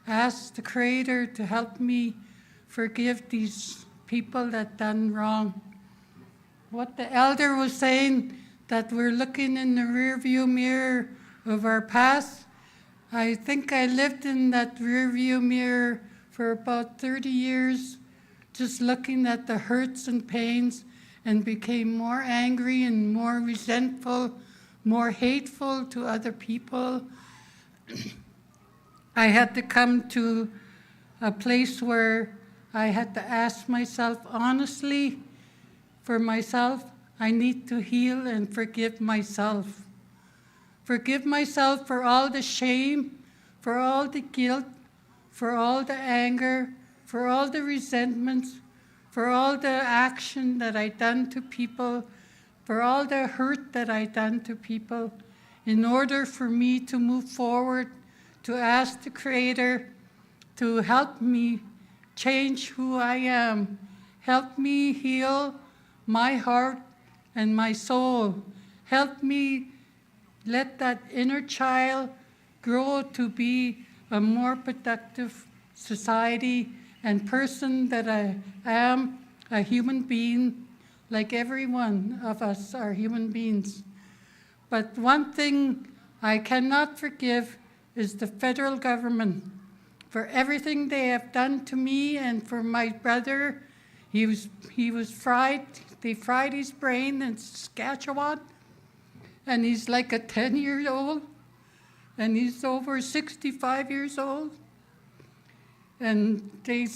Speaker 8: ask the Creator to help me forgive these people that done wrong. What the elder was saying, that we're looking in the rearview mirror of our past, I think I lived in that rearview mirror for about 30 years, just looking at the hurts and pains, and became more angry and more resentful, more hateful to other people. I had to come to a place where I had to ask myself honestly, for myself, I need to heal and forgive myself. Forgive myself for all the shame, for all the guilt, for all the anger, for all the resentments, for all the action that I done to people, for all the hurt that I done to people, in order for me to move forward, to ask the Creator to help me change who I am, help me heal my heart and my soul, help me let that inner child grow to be a more productive society and person that I am, a human being, like every one of us are human beings. But one thing I cannot forgive is the federal government for everything they have done to me and for my brother. He was fried. They fried his brain in Saskatchewan, and he's like a 10-year-old, and he's over 65 years old. And they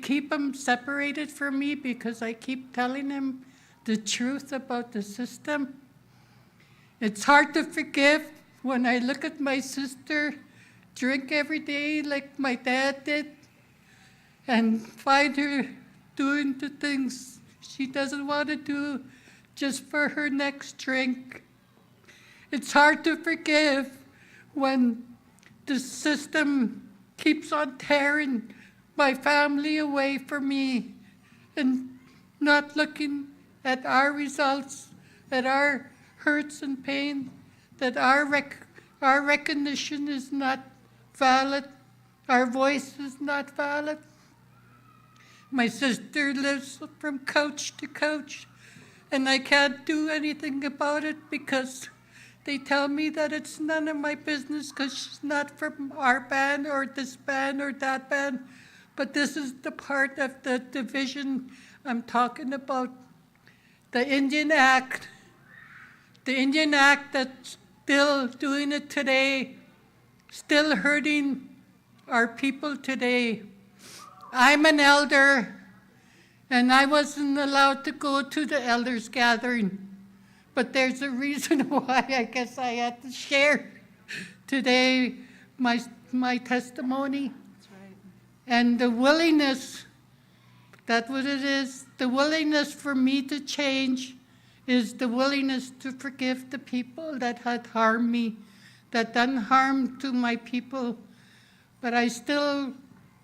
Speaker 8: keep him separated from me because I keep telling him the truth about the system. It's hard to forgive when I look at my sister drink every day like my dad did and find her doing the things she doesn't want to do just for her next drink. It's hard to forgive when the system keeps on tearing my family away from me and not looking at our results, at our hurts and pain, that our recognition is not valid, our voice is not valid. My sister lives from couch to couch, and I can't do anything about it because they tell me that it's none of my business because she's not from our band or this band or that band. But this is the part of the division I'm talking about. The Indian Act. The Indian Act that's still doing it today, still hurting our people today. I'm an elder, and I wasn't allowed to go to the elders' gathering. But there's a reason why I guess I had to share today my testimony.
Speaker 1: That's right.
Speaker 8: And the willingness, that's what it is, the willingness for me to change is the willingness to forgive the people that had harmed me, that done harm to my people. But I still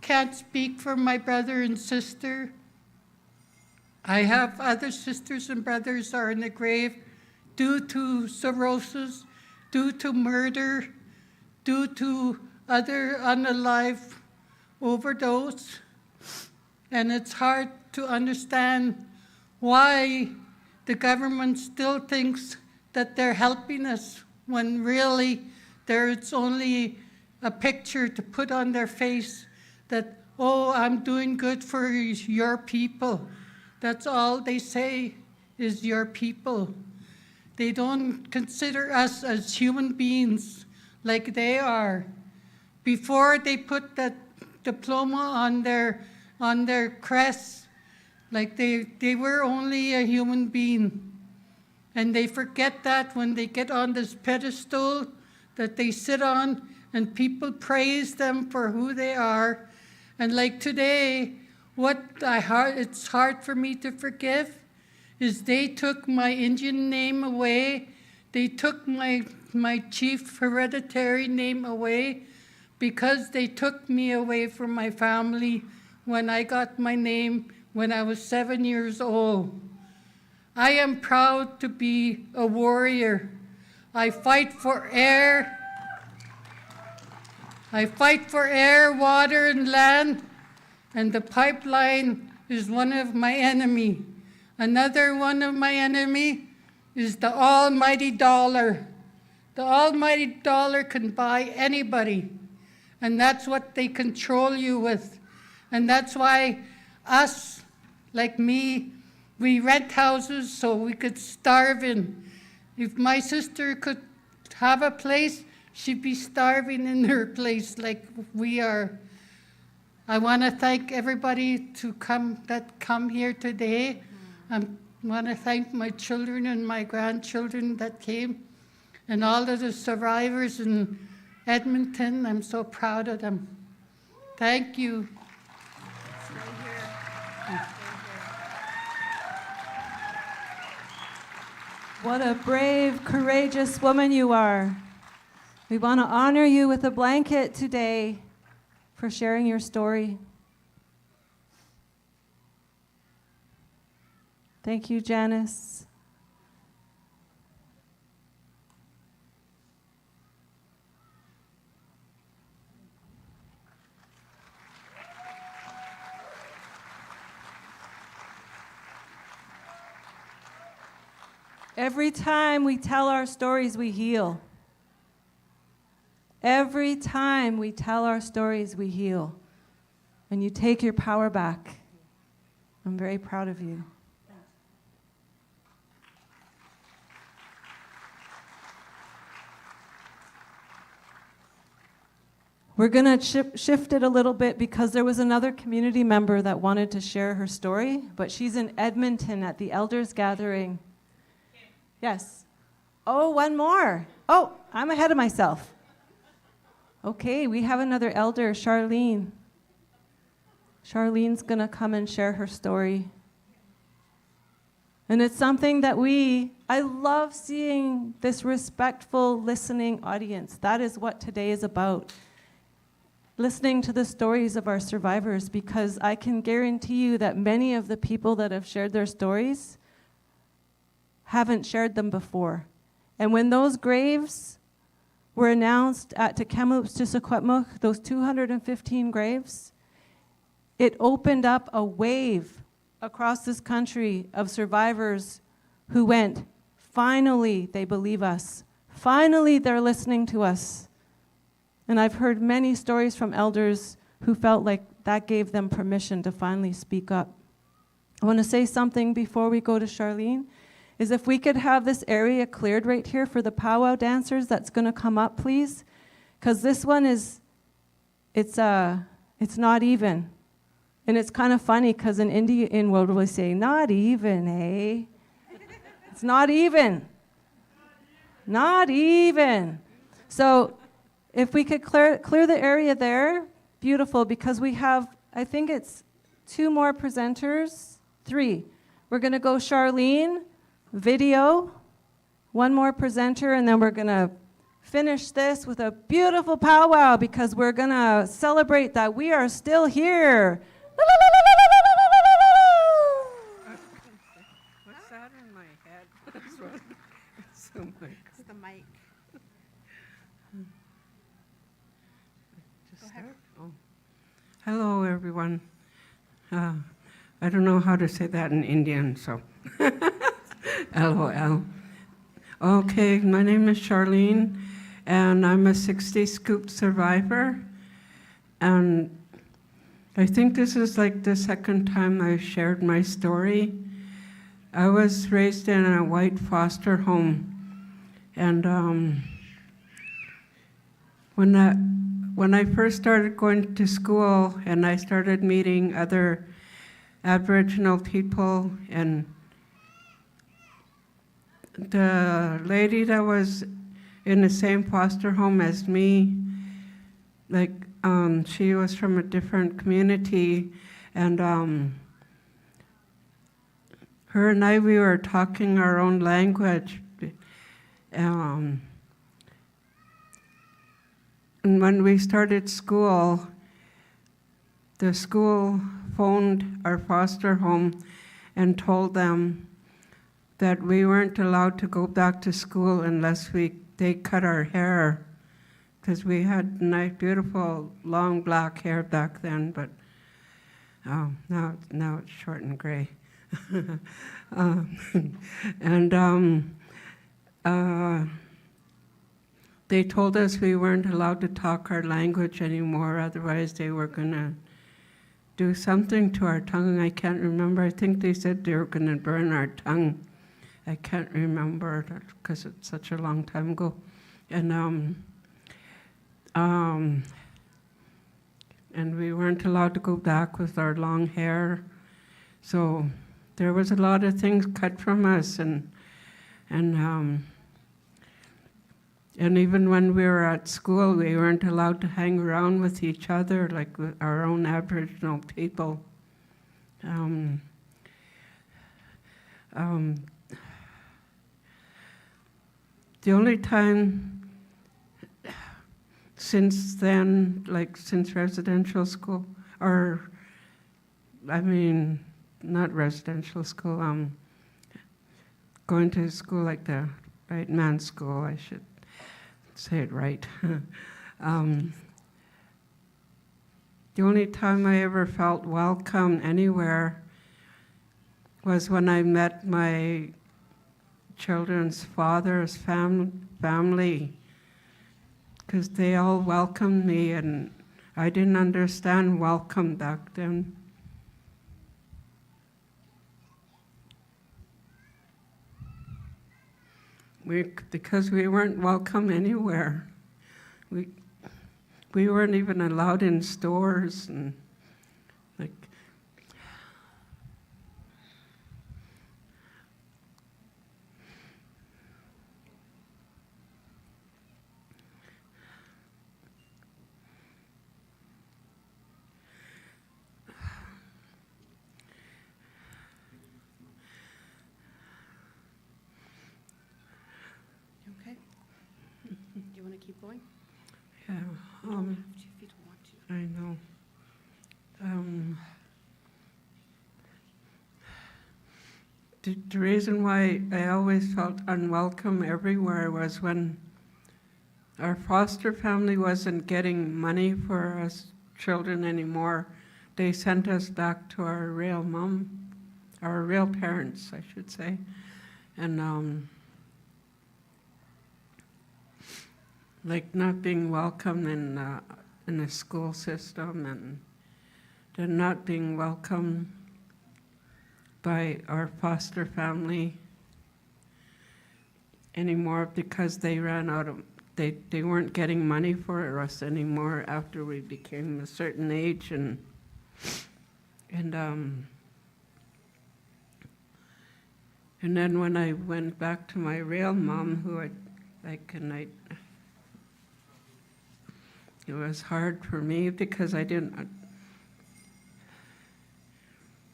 Speaker 8: can't speak for my brother and sister. I have other sisters and brothers are in the grave due to cirrhosis, due to murder, due to other unalive overdose. And it's hard to understand why the government still thinks that they're helping us when really it's only a picture to put on their face that, oh, I'm doing good for your people. That's all they say is your people. They don't consider us as human beings like they are. Before they put that diploma on their crest, like they were only a human being. And they forget that when they get on this pedestal that they sit on and people praise them for who they are. And like today, it's hard for me to forgive is they took my Indian name away. They took my chief hereditary name away because they took me away from my family when I got my name when I was 7 years old. I am proud to be a warrior. I fight for air. I fight for air, water, and land, and the pipeline is one of my enemy. Another one of my enemy is the almighty dollar. The almighty dollar can buy anybody, and that's what they control you with. And that's why us, like me, we rent houses so we could starve in. If my sister could have a place, she'd be starving in her place like we are. I want to thank everybody that come here today. I want to thank my children and my grandchildren that came, and all of the survivors in Edmonton. I'm so proud of them. Thank you.
Speaker 1: What a brave, courageous woman you are. We want to honor you with a blanket today for sharing your story. Thank you, Janice. Every time we tell our stories, we heal. Every time we tell our stories, we heal. And you take your power back. I'm very proud of you. We're going to shift it a little bit because there was another community member that wanted to share her story, but she's in Edmonton at the Elders Gathering. Yes. Oh, one more. Oh, I'm ahead of myself. Okay, we have another elder, Charlene. Charlene's going to come and share her story. And it's something that I love seeing this respectful listening audience. That is what today is about. Listening to the stories of our survivors, because I can guarantee you that many of the people that have shared their stories haven't shared them before. And when those graves were announced at Tk'emlúps-Tisiquetmuk, those 215 graves, it opened up a wave across this country of survivors who went, finally, they believe us. Finally, they're listening to us. And I've heard many stories from elders who felt like that gave them permission to finally speak up. I want to say something before we go to Charlene, is if we could have this area cleared right here for the powwow dancers that's going to come up, please. Because this one it's not even. And it's kind of funny because in Indian world we say, not even, eh? It's not even. Not even. So if we could clear the area there, beautiful, because we have, I think it's 2 more presenters, 3. We're going to go Charlene, video, 1 more presenter, and then we're going to finish this with a beautiful powwow because we're going to celebrate that we are still here.
Speaker 9: What's that in my head? It's the mic. Go ahead. Oh. Hello, everyone. I don't know how to say that in Indian, so LOL. Okay, my name is Charlene, and I'm a 60 scoop survivor. And I think this is like the second time I've shared my story. I was raised in a white foster home, and when I first started going to school and I started meeting other Aboriginal people, and the lady that was in the same foster home as me, like she was from a different community, and her and I, we were talking our own language. And when we started school, the school phoned our foster home and told them that we weren't allowed to go back to school unless they cut our hair, because we had nice, beautiful, long black hair back then, but now it's short and gray. They told us we weren't allowed to talk our language anymore, otherwise they were going to do something to our tongue. I can't remember. I think they said they were going to burn our tongue. I can't remember because it's such a long time ago. And and we weren't allowed to go back with our long hair. So there was a lot of things cut from us, and even when we were at school, we weren't allowed to hang around with each other like with our own Aboriginal people. The only time since then, like since residential school, or I mean, not residential school, going to school like the right man school, I should say it right. The only time I ever felt welcome anywhere was when I met my children's father's family, because they all welcomed me, and I didn't understand welcome back then. Because we weren't welcome anywhere. We weren't even allowed in stores, and like
Speaker 10: Okay. Do you want to keep going?
Speaker 9: yeah,
Speaker 10: You don't have to if you don't want to.
Speaker 9: I know. The reason why I always felt unwelcome everywhere was when our foster family wasn't getting money for us children anymore. They sent us back to our real mom, our real parents, I should say. And like not being welcome in the school system, and then not being welcome by our foster family anymore because they ran out of, they weren't getting money for us anymore after we became a certain age, and then when I went back to my real mom, who I like, and it was hard for me because I didn't,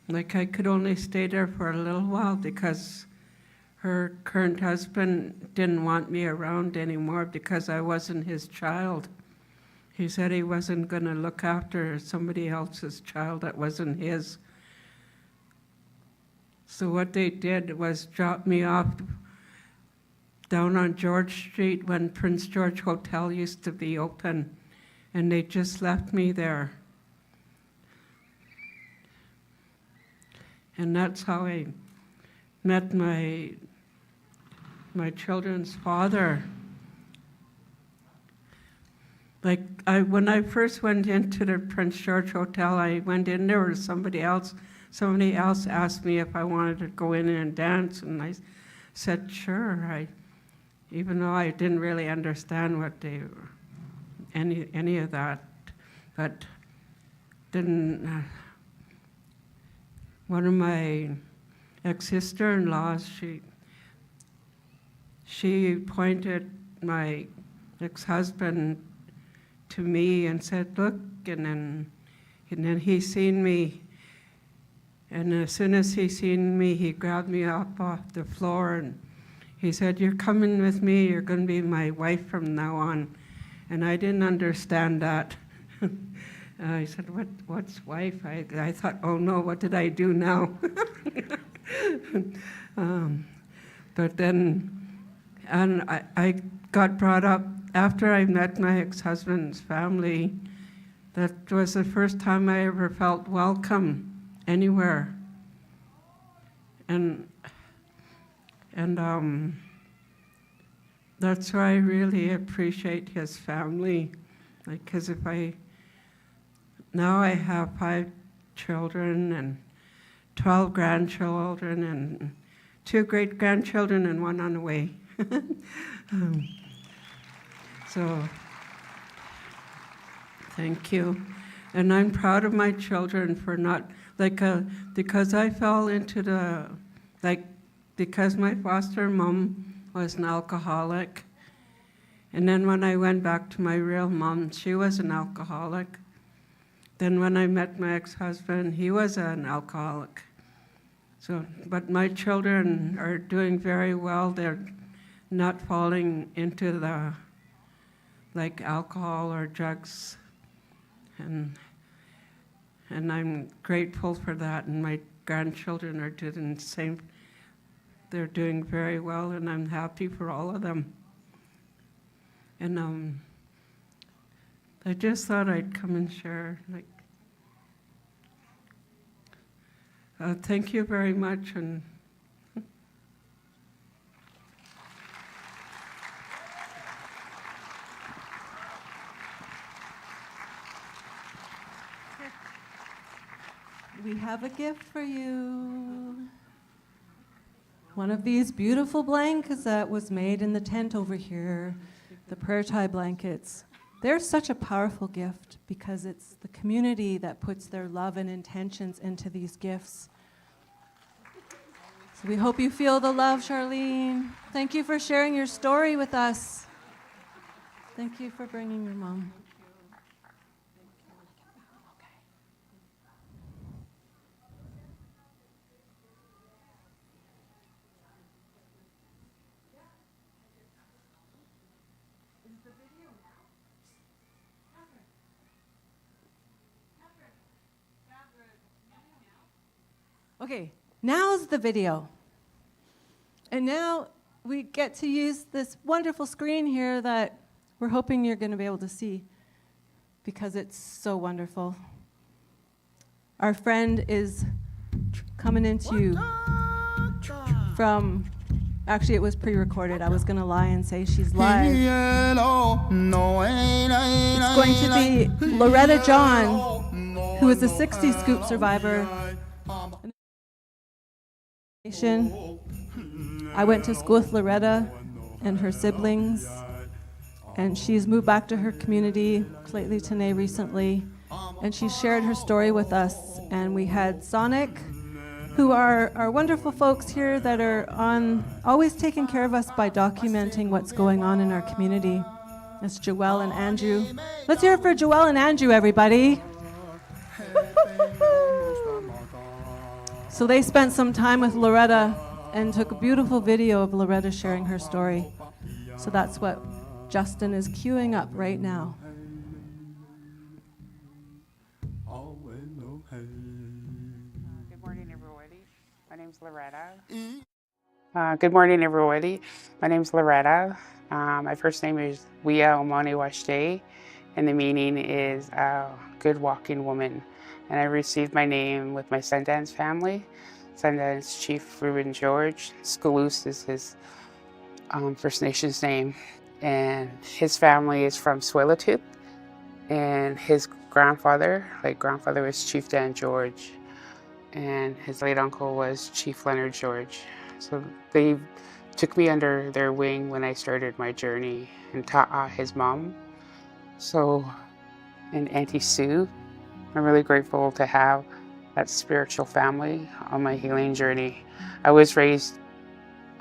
Speaker 9: like I could only stay there for a little while because her current husband didn't want me around anymore because I wasn't his child. He said he wasn't going to look after somebody else's child that wasn't his. So what they did was drop me off down on George Street when Prince George Hotel used to be open, and they just left me there. And that's how I met my children's father. Like, when I first went into the Prince George Hotel, I went in there with somebody else. Somebody else asked me if I wanted to go in and dance, and I said, sure. Even though I didn't really understand what they were, any of that, but didn't. One of my ex-sister-in-laws, she pointed my ex-husband to me and said, look, and then he seen me, and as soon as he seen me, he grabbed me up off the floor, and he said, you're coming with me, you're going to be my wife from now on. And I didn't understand that. I said, what's wife? I thought, oh no, what did I do now? But then, and I got brought up, after I met my ex-husband's family, that was the first time I ever felt welcome anywhere. And that's why I really appreciate his family. Like, 'cause now I have 5 children and 12 grandchildren and 2 great-grandchildren and 1 on the way. So, thank you. And I'm proud of my children for not, because I fell into because my foster mom was an alcoholic. And then when I went back to my real mom, she was an alcoholic. Then when I met my ex-husband, he was an alcoholic. So, but my children are doing very well. They're not falling into the, alcohol or drugs. And I'm grateful for that. And my grandchildren are doing the same. They're doing very well, and I'm happy for all of them. And I just thought I'd come and share. Thank you very much. And
Speaker 1: We have a gift for you. One of these beautiful blankets that was made in the tent over here, the prayer tie blankets. They're such a powerful gift because it's the community that puts their love and intentions into these gifts. So we hope you feel the love, Charlene. Thank you for sharing your story with us. Thank you for bringing your mom. Okay, now's the video. And now we get to use this wonderful screen here that we're hoping you're going to be able to see because it's so wonderful. Our friend is coming into you from, actually it was pre-recorded. I was going to lie and say she's live. It's going to be Loretta John, who is a 60 scoop survivor. I went to school with Loretta and her siblings, and she's moved back to her community, Lheidli T'enneh, recently, and she shared her story with us. And we had Sonic, who are wonderful folks here that are always taking care of us by documenting what's going on in our community. That's Joelle and Andrew. Let's hear it for Joelle and Andrew, everybody. So they spent some time with Loretta and took a beautiful video of Loretta sharing her story. So that's what Justin is queuing up right now.
Speaker 11: Good morning, everybody. My name's Loretta. Good morning, everybody. My name's Loretta. My first name is Wia Omani Washte, and the meaning is good walking woman. And I received my name with my Sundance family. Sundance Chief Reuben George. Skaloos is his First Nations name. And his family is from Swillatup. And his grandfather, late grandfather, was Chief Dan George. And his late uncle was Chief Leonard George. So they took me under their wing when I started my journey, and taught his mom. So, and Auntie Sue. I'm really grateful to have that spiritual family on my healing journey. I was raised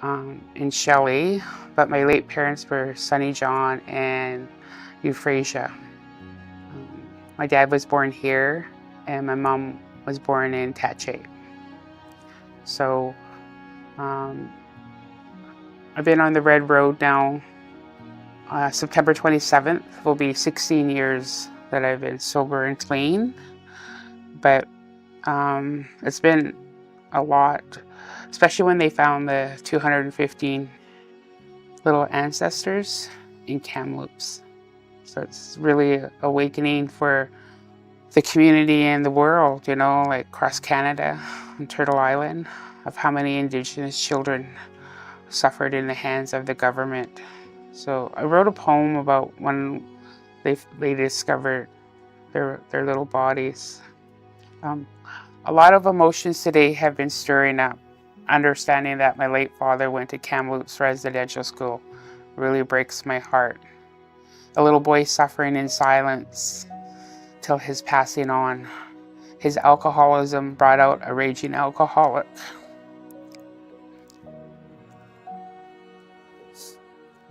Speaker 11: in Shelley, but my late parents were Sonny John and Euphrasia. My dad was born here, and my mom was born in Tache. So I've been on the Red Road now. September 27th will be 16 years that I've been sober and clean, but it's been a lot, especially when they found the 215 little ancestors in Kamloops. So it's really awakening for the community and the world, you know, like across Canada and Turtle Island, of how many Indigenous children suffered in the hands of the government. So I wrote a poem about when they discovered their little bodies. A lot of emotions today have been stirring up. Understanding that my late father went to Kamloops residential school really breaks my heart. A little boy suffering in silence, till his passing on. His alcoholism brought out a raging alcoholic.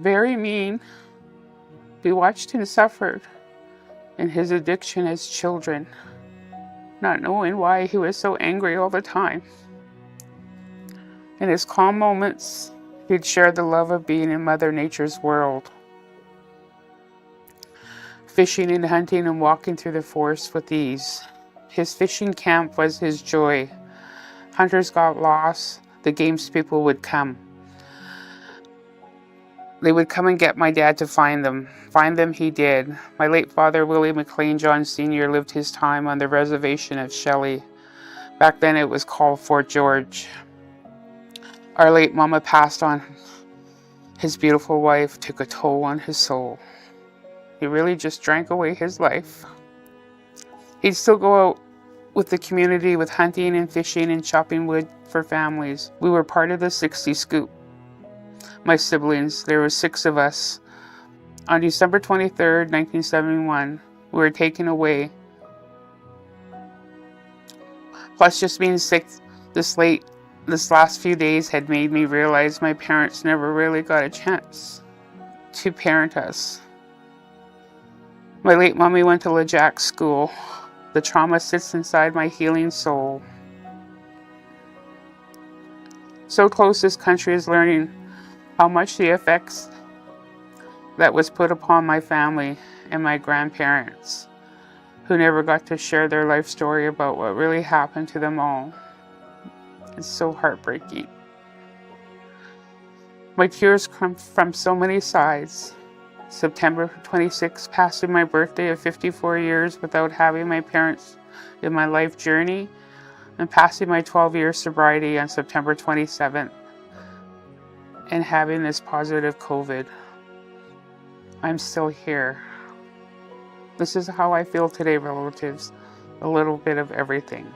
Speaker 11: Very mean. We watched him suffer in his addiction as children, not knowing why he was so angry all the time. In his calm moments, he'd share the love of being in Mother Nature's world. Fishing and hunting and walking through the forest with ease. His fishing camp was his joy. Hunters got lost, the games people would come. They would come and get my dad to find them. Find them he did. My late father, Willie McLean John Sr., lived his time on the reservation of Shelley. Back then it was called Fort George. Our late mama passed on. His beautiful wife took a toll on his soul. He really just drank away his life. He'd still go out with the community with hunting and fishing and chopping wood for families. We were part of the 60 Scoop. My siblings, there were 6 of us. On December 23rd, 1971, we were taken away. Plus, just being sick this last few days had made me realize my parents never really got a chance to parent us. My late mommy went to LeJac school. The trauma sits inside my healing soul. So close this country is learning how much the effects that was put upon my family and my grandparents, who never got to share their life story about what really happened to them all. It's so heartbreaking. My tears come from so many sides. September 26th, passing my birthday of 54 years without having my parents in my life journey, and passing my 12-year sobriety on September 27th, and having this positive COVID. I'm still here. This is how I feel today, relatives. A little bit of everything.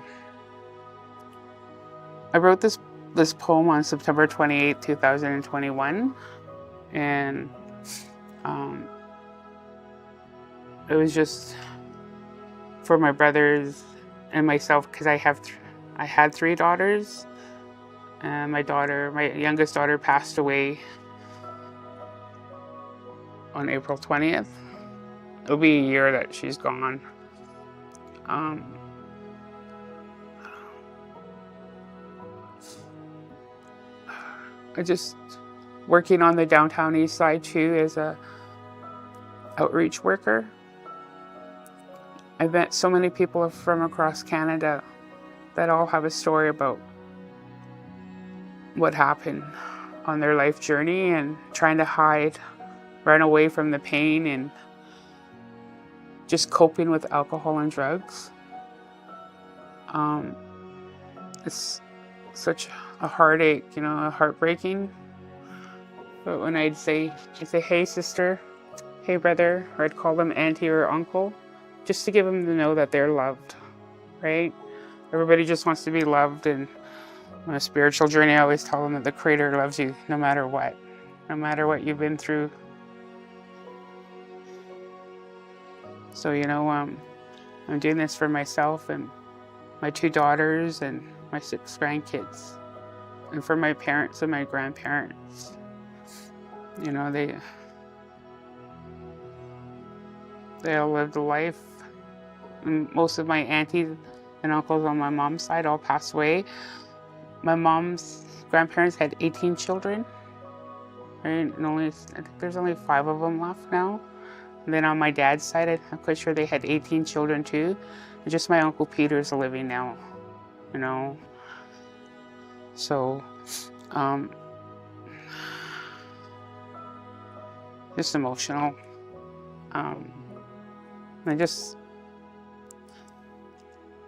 Speaker 11: I wrote this poem on September 28, 2021, and it was just for my brothers and myself, because I had 3 daughters, and my youngest daughter passed away on April 20th. It'll be a year that she's gone. I just working on the downtown east side too as a outreach worker. I met so many people from across Canada that all have a story about what happened on their life journey and trying to hide, run away from the pain, and just coping with alcohol and drugs. It's such a heartache, a heartbreaking. But when I'd say, hey sister, hey brother, or I'd call them auntie or uncle, just to give them to know that they're loved, right? Everybody just wants to be loved, and on a spiritual journey, I always tell them that the Creator loves you no matter what you've been through. So, I'm doing this for myself and my 2 daughters and my 6 grandkids, and for my parents and my grandparents. They all lived a life. And most of my aunties and uncles on my mom's side all passed away. My mom's grandparents had 18 children, right? And I think there's only 5 of them left now. And then on my dad's side, I'm quite sure they had 18 children too. And just my Uncle Peter's living now, So, just emotional.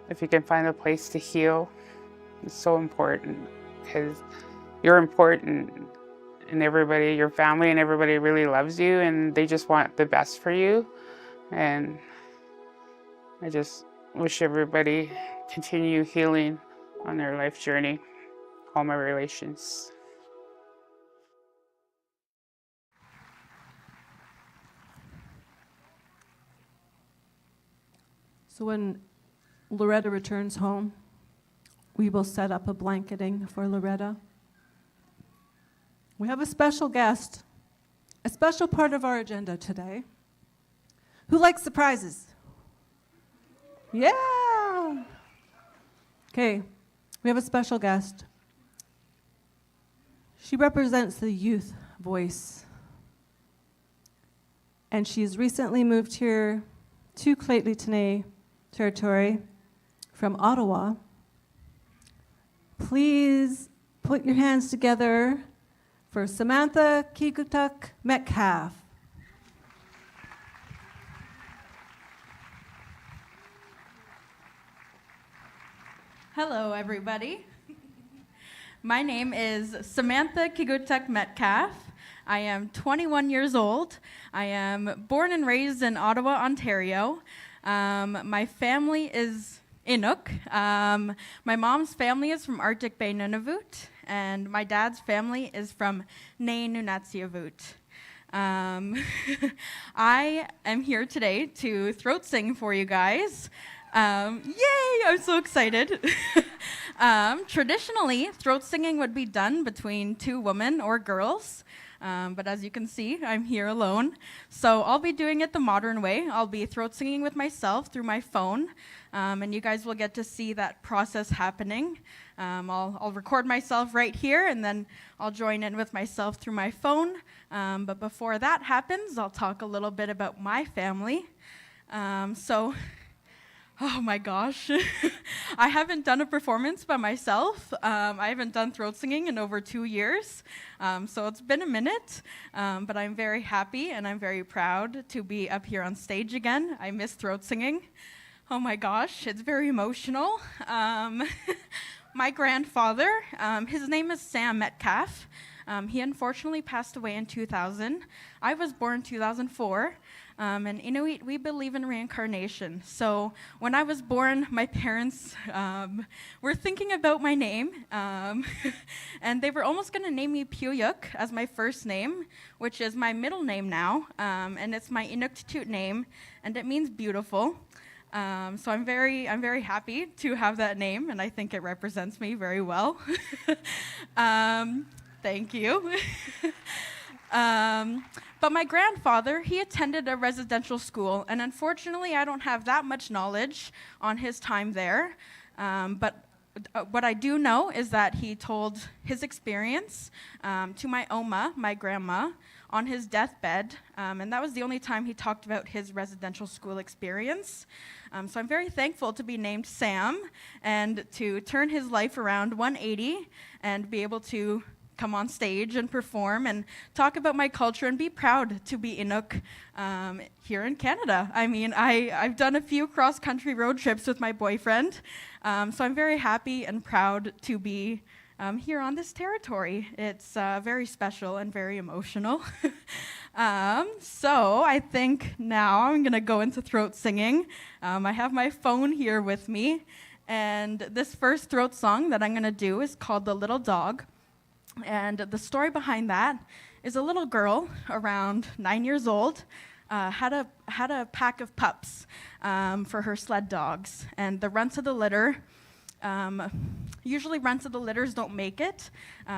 Speaker 11: If you can find a place to heal, it's so important, because you're important, and everybody, your family and everybody really loves you, and they just want the best for you. And I just wish everybody continue healing on their life journey, all my relations.
Speaker 1: So when Loretta returns home, we will set up a blanketing for Loretta. We have a special guest, a special part of our agenda today. Who likes surprises? Yeah! Okay, we have a special guest. She represents the youth voice. And she's recently moved here to Lheidli T'enneh territory from Ottawa. Please put your hands together for Samantha Kigutuk Metcalf.
Speaker 12: Hello, everybody. My name is Samantha Kigutuk Metcalf. I am 21 years old. I am born and raised in Ottawa, Ontario. My family is Inuk. My mom's family is from Arctic Bay, Nunavut, and my dad's family is from Nain, Nunatsiavut. I am here today to throat sing for you guys. Yay, I'm so excited. Traditionally, throat singing would be done between two women or girls. But as you can see, I'm here alone. So I'll be doing it the modern way. I'll be throat singing with myself through my phone, and you guys will get to see that process happening. I'll record myself right here, and then I'll join in with myself through my phone. But before that happens, I'll talk a little bit about my family. Oh my gosh, I haven't done a performance by myself. I haven't done throat singing in over 2 years, so it's been a minute, but I'm very happy and I'm very proud to be up here on stage again. I miss throat singing. Oh my gosh, it's very emotional. My grandfather, his name is Sam Metcalf. He unfortunately passed away in 2000. I was born in 2004. And Inuit, we believe in reincarnation. So when I was born, my parents were thinking about my name, and they were almost going to name me Puyuk as my first name, which is my middle name now, and it's my Inuktitut name, and it means beautiful. So I'm very happy to have that name, and I think it represents me very well. Thank you. But my grandfather, he attended a residential school, and unfortunately, I don't have that much knowledge on his time there. But what I do know is that he told his experience to my Oma, my grandma, on his deathbed, and that was the only time he talked about his residential school experience. So I'm very thankful to be named Sam and to turn his life around 180 and be able to come on stage and perform and talk about my culture and be proud to be Inuk here in Canada. I mean, I've done a few cross-country road trips with my boyfriend, so I'm very happy and proud to be here on this territory. It's very special and very emotional. So I think now I'm gonna go into throat singing. I have my phone here with me, and this first throat song that I'm gonna do is called The Little Dog. And the story behind that is a little girl around 9 years old had a pack of pups for her sled dogs. And the runts of the litter, usually runts of the litters don't make it.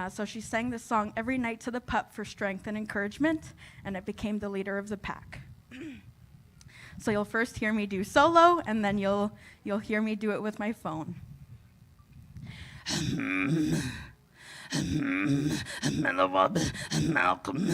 Speaker 12: So she sang this song every night to the pup for strength and encouragement, and it became the leader of the pack. So you'll first hear me do solo, and then you'll hear me do it with my phone. Malcolm,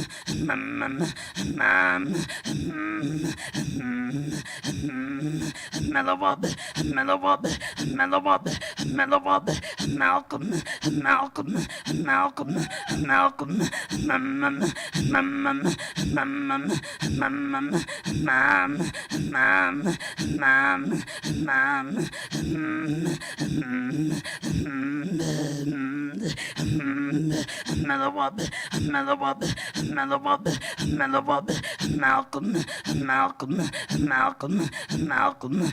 Speaker 12: Malcolm,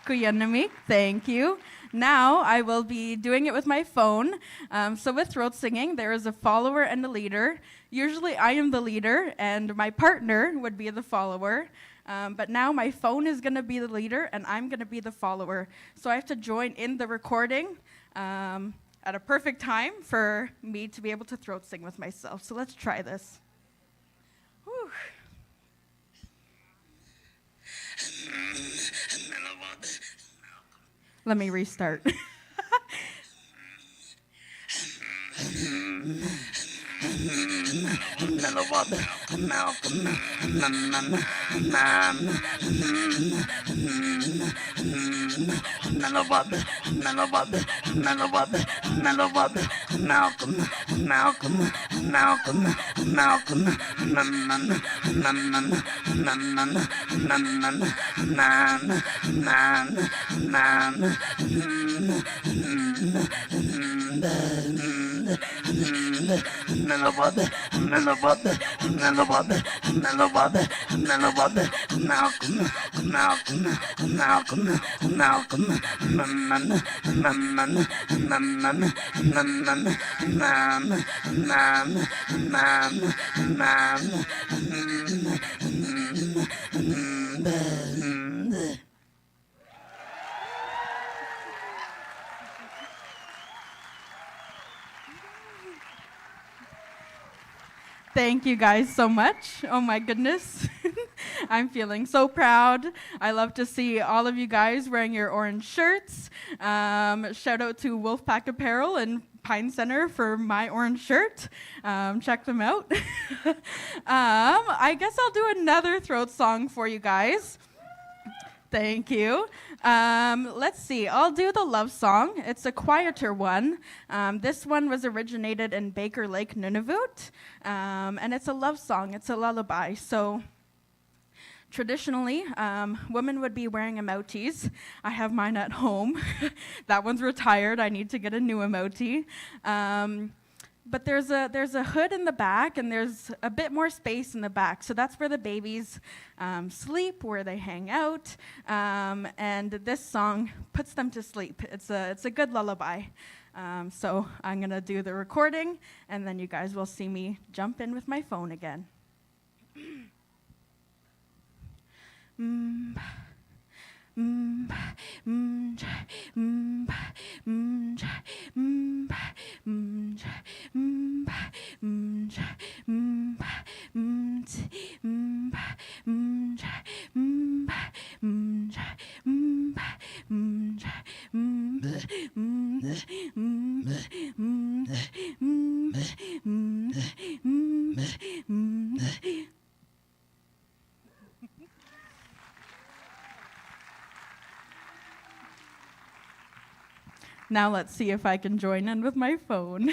Speaker 12: Kuyanamik. Thank you. Now I will be doing it with my phone. So with throat singing, there is a follower and a leader. Usually I am the leader and my partner would be the follower. But now my phone is going to be the leader and I'm going to be the follower. So I have to join in the recording at a perfect time for me to be able to throat sing with myself. So let's try this. Whew. Let me restart. Thank you guys so much. Oh my goodness. I'm feeling so proud. I love to see all of you guys wearing your orange shirts. Shout out to Wolfpack Apparel and Pine Center for my orange shirt. Check them out. I guess I'll do another throat song for you guys. Thank you. Let's see. I'll do the love song. It's a quieter one. This one was originated in Baker Lake, Nunavut, and it's a love song. It's a lullaby. So traditionally, women would be wearing emotis. I have mine at home. That one's retired. I need to get a new emoji. But there's a hood in the back, and there's a bit more space in the back. So that's where the babies sleep, where they hang out. And this song puts them to sleep. It's a good lullaby. So I'm going to do the recording, and then you guys will see me jump in with my phone again. Now let's see if I can join in with my phone.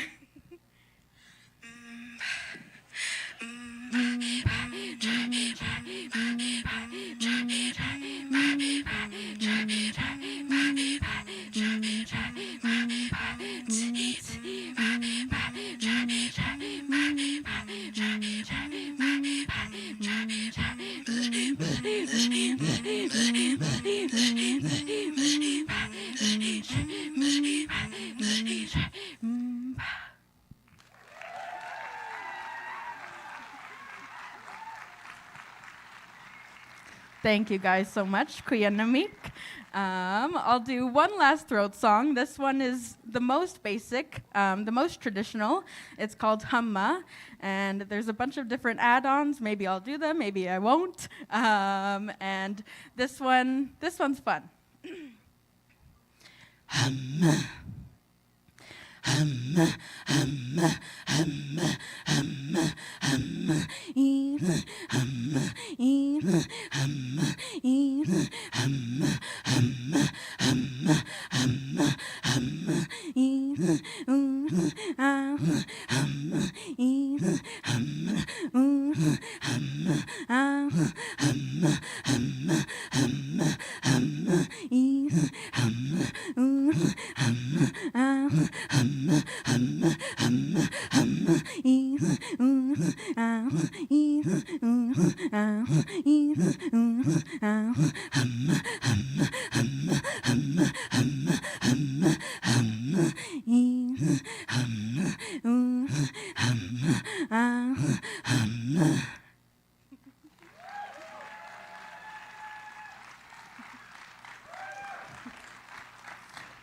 Speaker 12: Thank you guys so much, Kuyanamik. I'll do one last throat song. This one is the most basic, the most traditional. It's called Humma, and there's a bunch of different add-ons. Maybe I'll do them, maybe I won't. And this one's fun. Humma. Humma, humma, humma, humma, humma, humma, humma, humma, humma, humma, humma, humma, humma,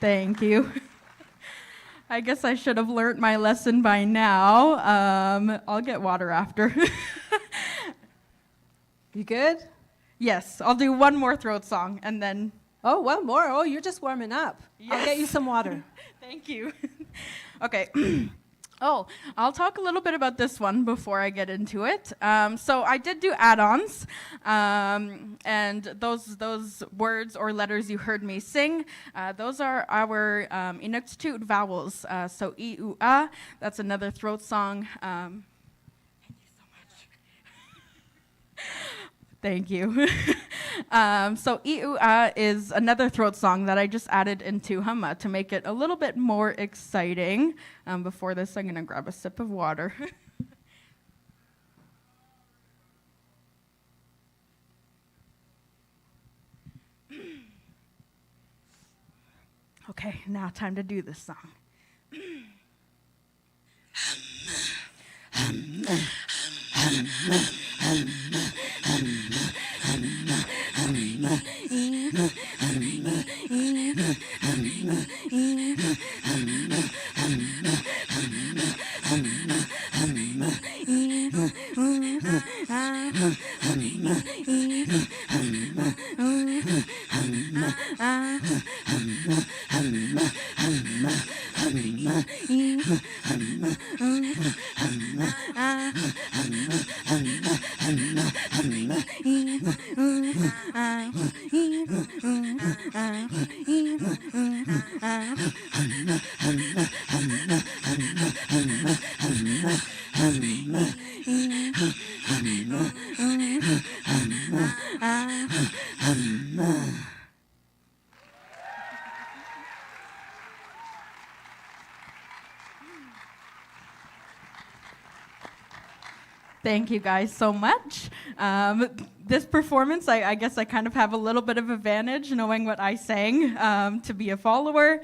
Speaker 12: Thank you. I guess I should have learnt my lesson by now. I'll get water after.
Speaker 1: You good?
Speaker 12: Yes, I'll do one more throat song and then.
Speaker 1: Oh, one more. Oh, you're just warming up.
Speaker 12: Yes.
Speaker 1: I'll get you some water.
Speaker 12: Thank you. Okay. Oh, I'll talk a little bit about this one before I get into it. So I did do add-ons, and those words or letters you heard me sing, those are our Inuktitut vowels. So I, U, A, that's another throat song. Thank you so much. Thank you. So I is another throat song that I just added into Humma to make it a little bit more exciting. Before this, I'm going to grab a sip of water. Okay, now time to do this song. Thank you guys so much. This performance, I guess I kind of have a little bit of advantage knowing what I sang to be a follower.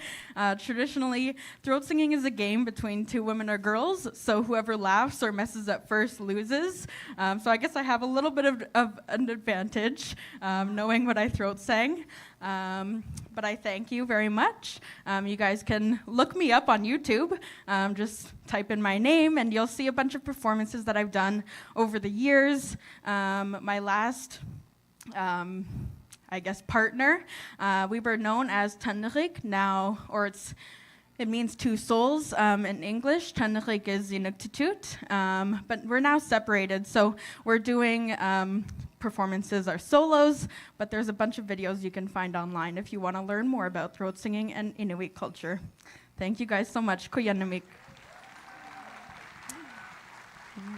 Speaker 12: Traditionally, throat singing is a game between two women or girls, so whoever laughs or messes up first loses. So I guess I have a little bit of an advantage knowing what I throat sang. But I thank you very much. You guys can look me up on YouTube. Just type in my name and you'll see a bunch of performances that I've done over the years. My last, I guess, partner, we were known as T'enneh now, or it means two souls in English. T'enneh is Inuktitut, but we're now separated. So we're doing performances are solos, but there's a bunch of videos you can find online if you want to learn more about throat singing and Inuit culture. Thank you guys so much. Kuyanamik.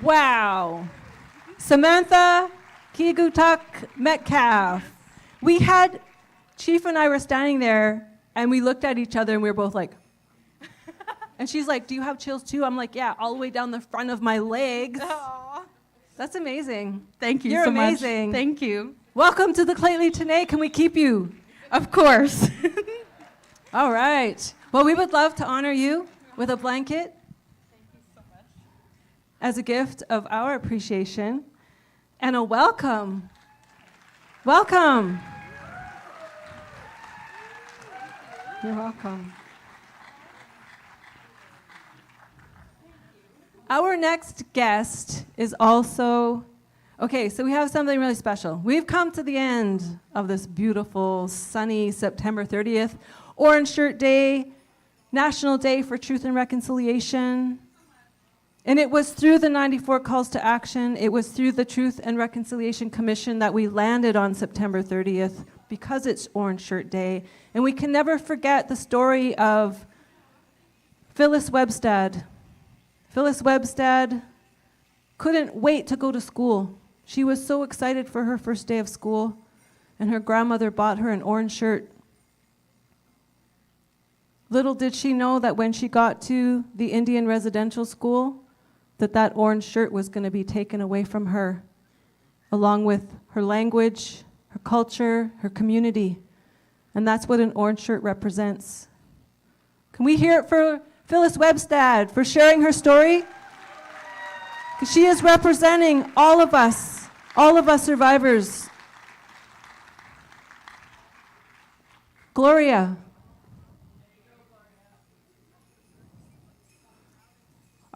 Speaker 1: Wow. Samantha Kigutuk Metcalf. We had, Chief and I were standing there, and we looked at each other, and we were both like, and she's like, do you have chills too? I'm like, yeah, all the way down the front of my legs.
Speaker 12: Aww.
Speaker 1: That's amazing.
Speaker 12: Thank you
Speaker 1: You're
Speaker 12: so
Speaker 1: amazing.
Speaker 12: much. Thank you.
Speaker 1: Welcome to the Lheidli T'enneh. Can we keep you?
Speaker 12: Of course.
Speaker 1: All right. Well, we would love to honor you with a blanket as a gift of our appreciation and a welcome. Welcome. You're welcome. Our next guest is also, okay, so we have something really special. We've come to the end of this beautiful, sunny September 30th, Orange Shirt Day, National Day for Truth and Reconciliation. And it was through the 94 calls to action, it was through the Truth and Reconciliation Commission that we landed on September 30th because it's Orange Shirt Day. And we can never forget the story of Phyllis Webstad. Phyllis Webstad couldn't wait to go to school. She was so excited for her first day of school, and her grandmother bought her an orange shirt. Little did she know that when she got to the Indian residential school, that orange shirt was going to be taken away from her, along with her language, her culture, her community. And that's what an orange shirt represents. Can we hear it for Phyllis Webstad for sharing her story? Because she is representing all of us survivors. Gloria.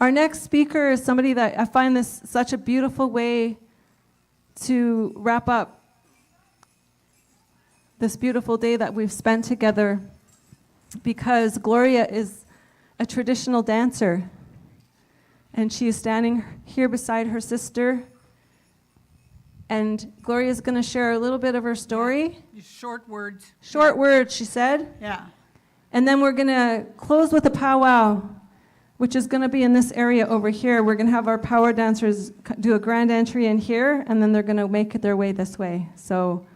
Speaker 1: Our next speaker is somebody that I find this such a beautiful way to wrap up this beautiful day that we've spent together, because Gloria is a traditional dancer, and she is standing here beside her sister, and Gloria is going to share a little bit of her story.
Speaker 13: Short words.
Speaker 1: Short words, she said.
Speaker 13: Yeah.
Speaker 1: And then we're going to close with a powwow, which is going to be in this area over here. We're going to have our power dancers do a grand entry in here, and then they're going to make their way this way. So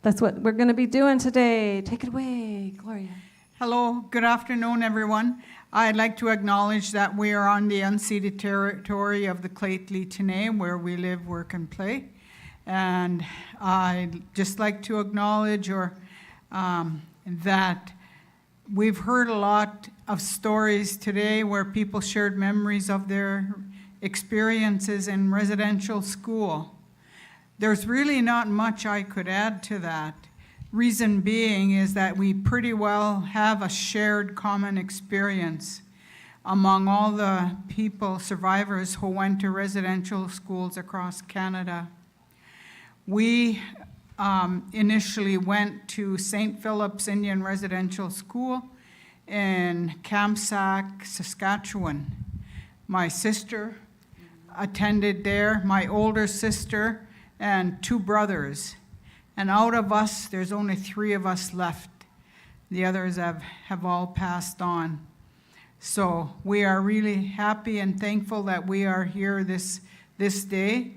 Speaker 1: that's what we're going to be doing today. Take it away, Gloria.
Speaker 13: Hello, good afternoon, everyone. I'd like to acknowledge that we are on the unceded territory of the Lheidli T'enneh, where we live, work, and play. And I'd just like to acknowledge that we've heard a lot of stories today where people shared memories of their experiences in residential school. There's really not much I could add to that. Reason being is that we pretty well have a shared common experience among all the people, survivors who went to residential schools across Canada. We initially went to St. Philip's Indian Residential School in Kamsack, Saskatchewan. My sister attended there, my older sister, and 2 brothers. And out of us, there's only 3 of us left. The others have all passed on. So we are really happy and thankful that we are here this day.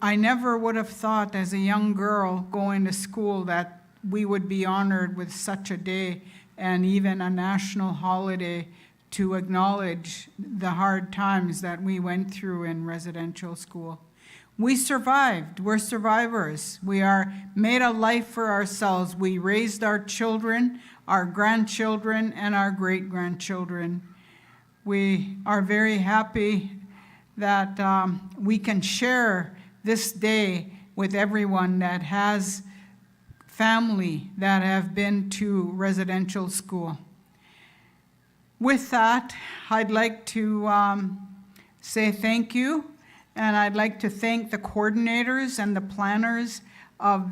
Speaker 13: I never would have thought as a young girl going to school that we would be honored with such a day and even a national holiday to acknowledge the hard times that we went through in residential school. We survived. We're survivors. We are made a life for ourselves. We raised our children, our grandchildren, and our great-grandchildren. We are very happy that we can share this day with everyone that has family that have been to residential school. With that, I'd like to say thank you, and I'd like to thank the coordinators and the planners of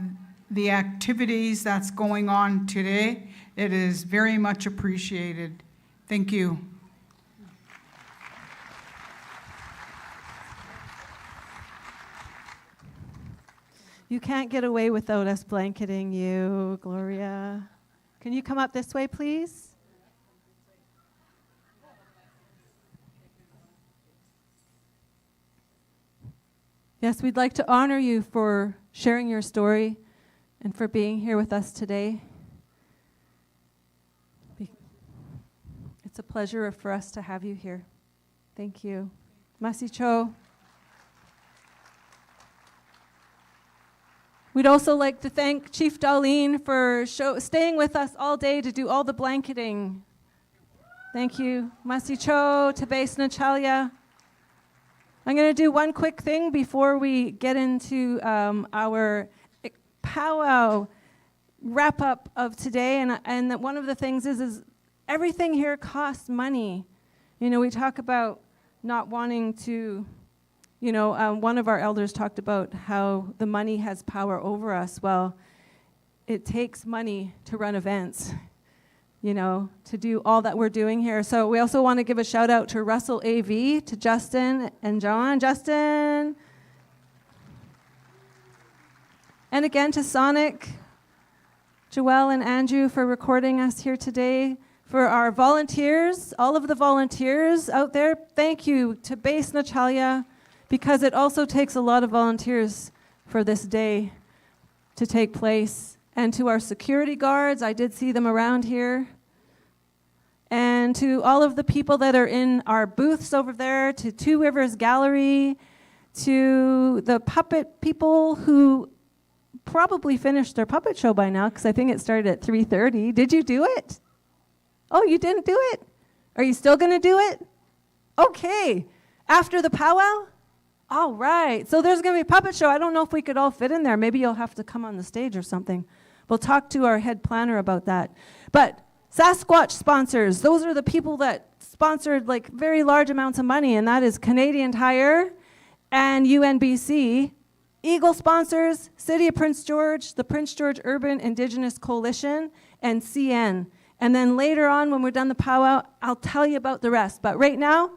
Speaker 13: the activities that's going on today. It is very much appreciated. Thank you.
Speaker 1: You can't get away without us blanketing you, Gloria. Can you come up this way, please? Yes, we'd like to honor you for sharing your story and for being here with us today. It's a pleasure for us to have you here. Thank you. Masicho. We'd also like to thank Chief Darlene for staying with us all day to do all the blanketing. Thank you. Masicho, Tabes Nachalia. I'm going to do one quick thing before we get into our powwow wrap-up of today. And one of the things is everything here costs money. You know, we talk about not wanting to... You know, one of our elders talked about how the money has power over us. Well, it takes money to run events, you know, to do all that we're doing here. So we also want to give a shout out to Russell AV, to Justin and John. Justin. And again to Sonic, Joelle and Andrew for recording us here today. For our volunteers, all of the volunteers out there, thank you to Base Nachalia, because it also takes a lot of volunteers for this day to take place. And to our security guards, I did see them around here. And to all of the people that are in our booths over there, to Two Rivers Gallery, to the puppet people who probably finished their puppet show by now, because I think it started at 3:30. Did you do it? Oh, you didn't do it? Are you still going to do it? Okay. After the powwow? All right. So there's going to be a puppet show. I don't know if we could all fit in there. Maybe you'll have to come on the stage or something. We'll talk to our head planner about that. But Sasquatch sponsors, those are the people that sponsored like very large amounts of money, and that is Canadian Tire and UNBC. Eagle sponsors, City of Prince George, the Prince George Urban Indigenous Coalition, and CN. And then later on, when we're done the powwow, I'll tell you about the rest. But right now,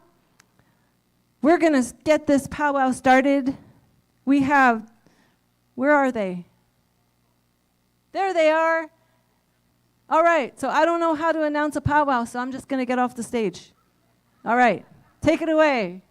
Speaker 1: we're going to get this powwow started. We have, where are they? There they are. All right, so I don't know how to announce a powwow, so I'm just going to get off the stage. All right, take it away.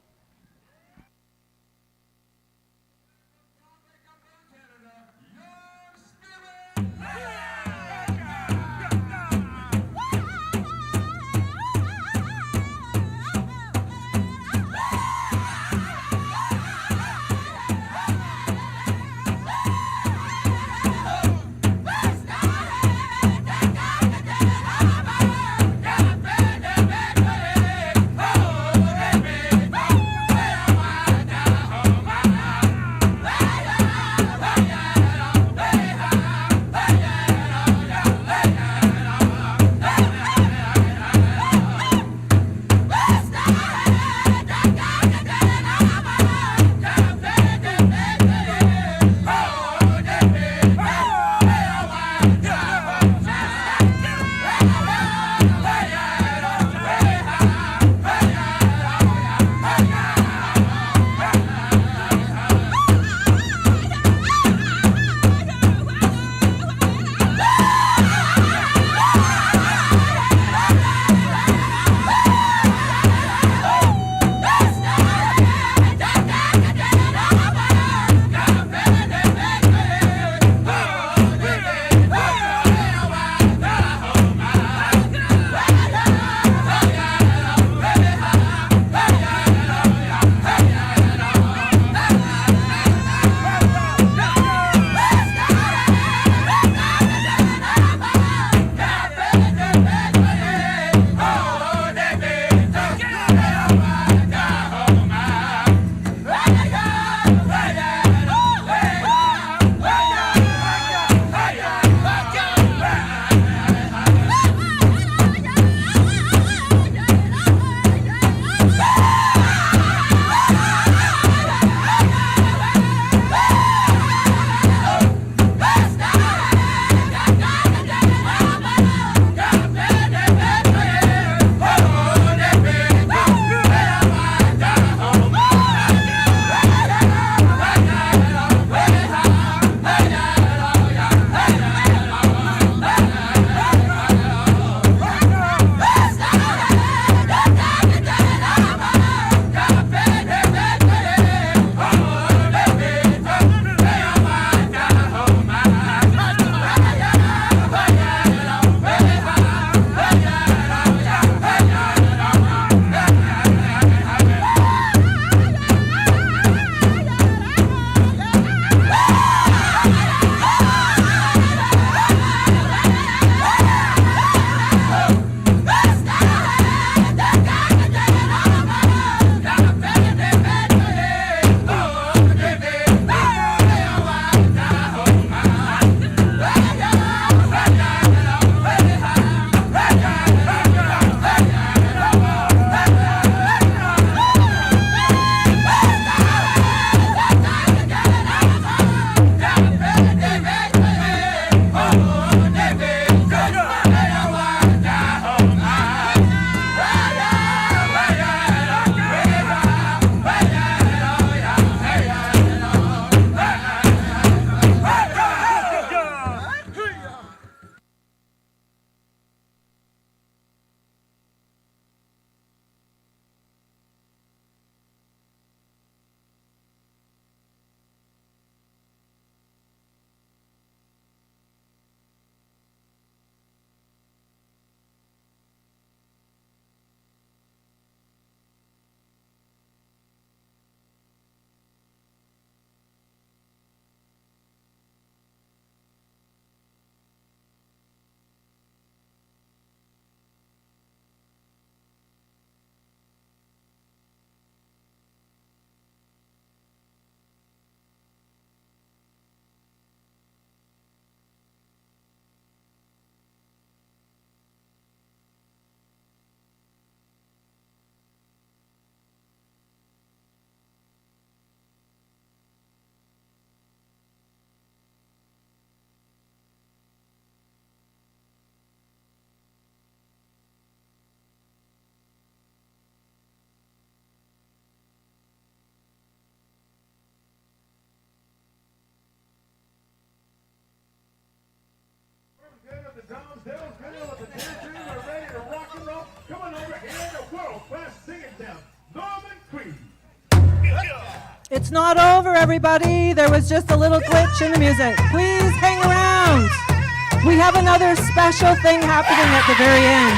Speaker 1: It's not over, everybody. There was just a little glitch in the music. Please hang around. We have another special thing happening at the very end.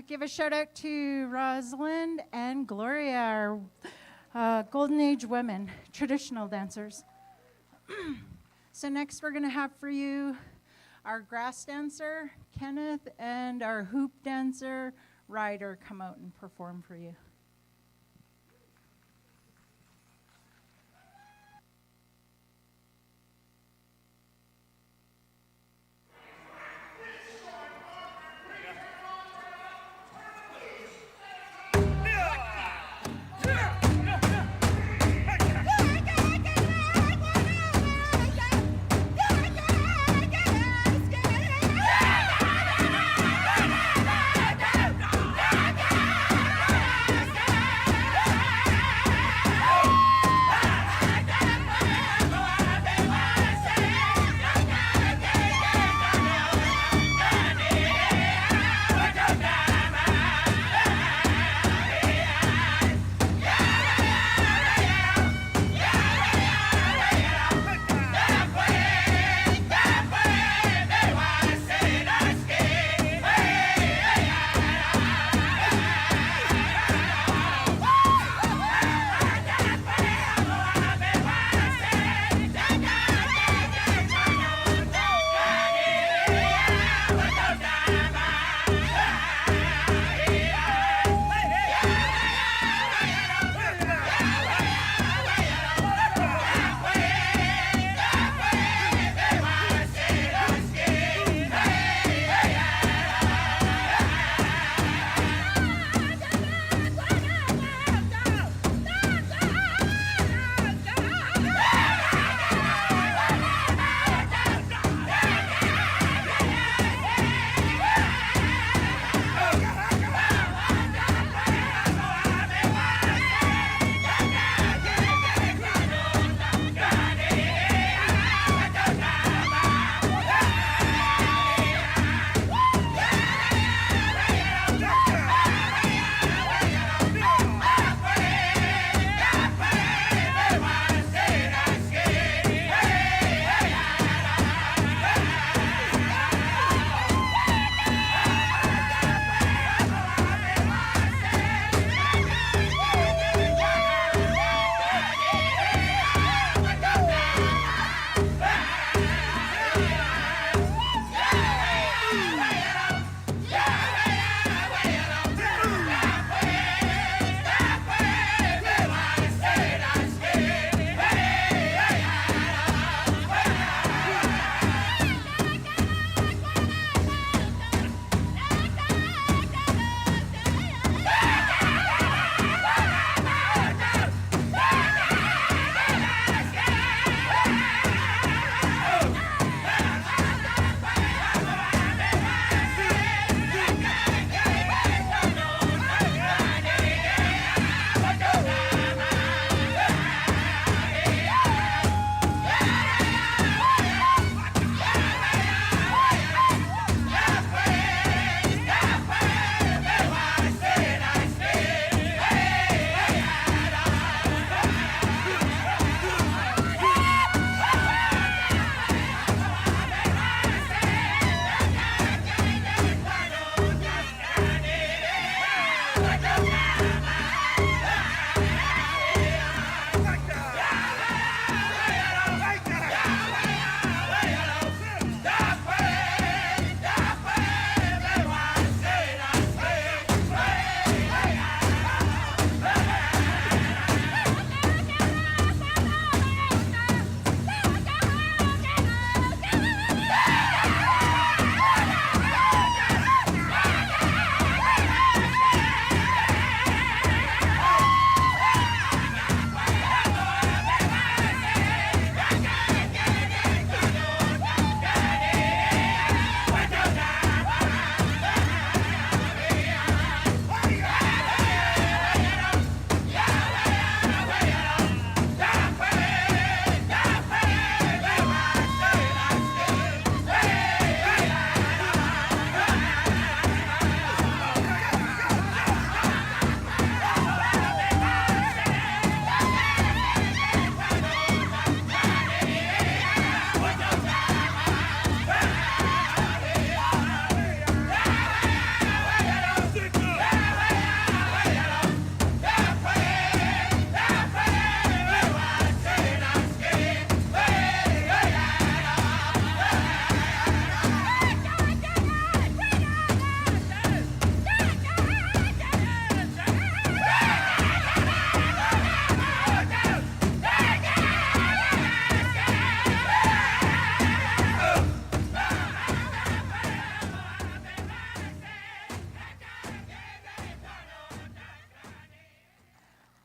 Speaker 14: Give a shout out to Rosalind and Gloria, our Golden Age women, traditional dancers. So next we're going to have for you our grass dancer, Kenneth, and our hoop dancer, Ryder, come out and perform for you.
Speaker 15: Let's go!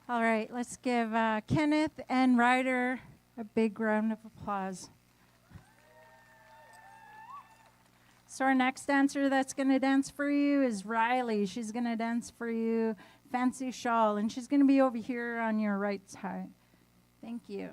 Speaker 14: All right, let's give Kenneth and Ryder a big round of applause. So our next dancer that's going to dance for you is Riley. She's going to dance for you Fancy Shawl, and she's going to be over here on your right side. Thank you.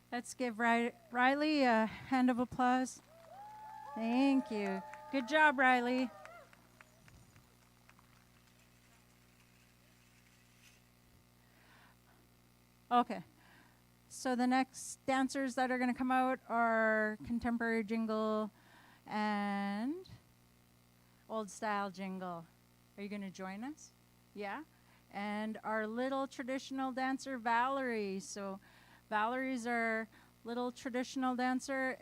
Speaker 14: Let's give Riley a hand of applause. Thank you. Good job, Riley. Okay. So the next dancers that are going to come out are contemporary jingle and old style jingle. Are you going to join us? Yeah? And our little traditional dancer, Valerie. So Valerie's our little traditional dancer.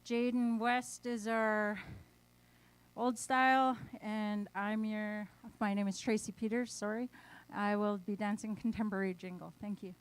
Speaker 14: Jaden West is our old style, and my name is Tracy Peters, sorry. I will be dancing contemporary jingle. Thank you.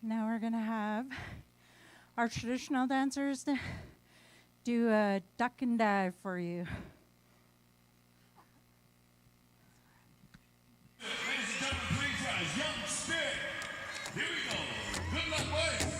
Speaker 14: Now we're going to have our traditional dancers do a duck and dive for you.
Speaker 15: Ladies and gentlemen, please rise. Young Spirit. Here we go. Good luck, boys.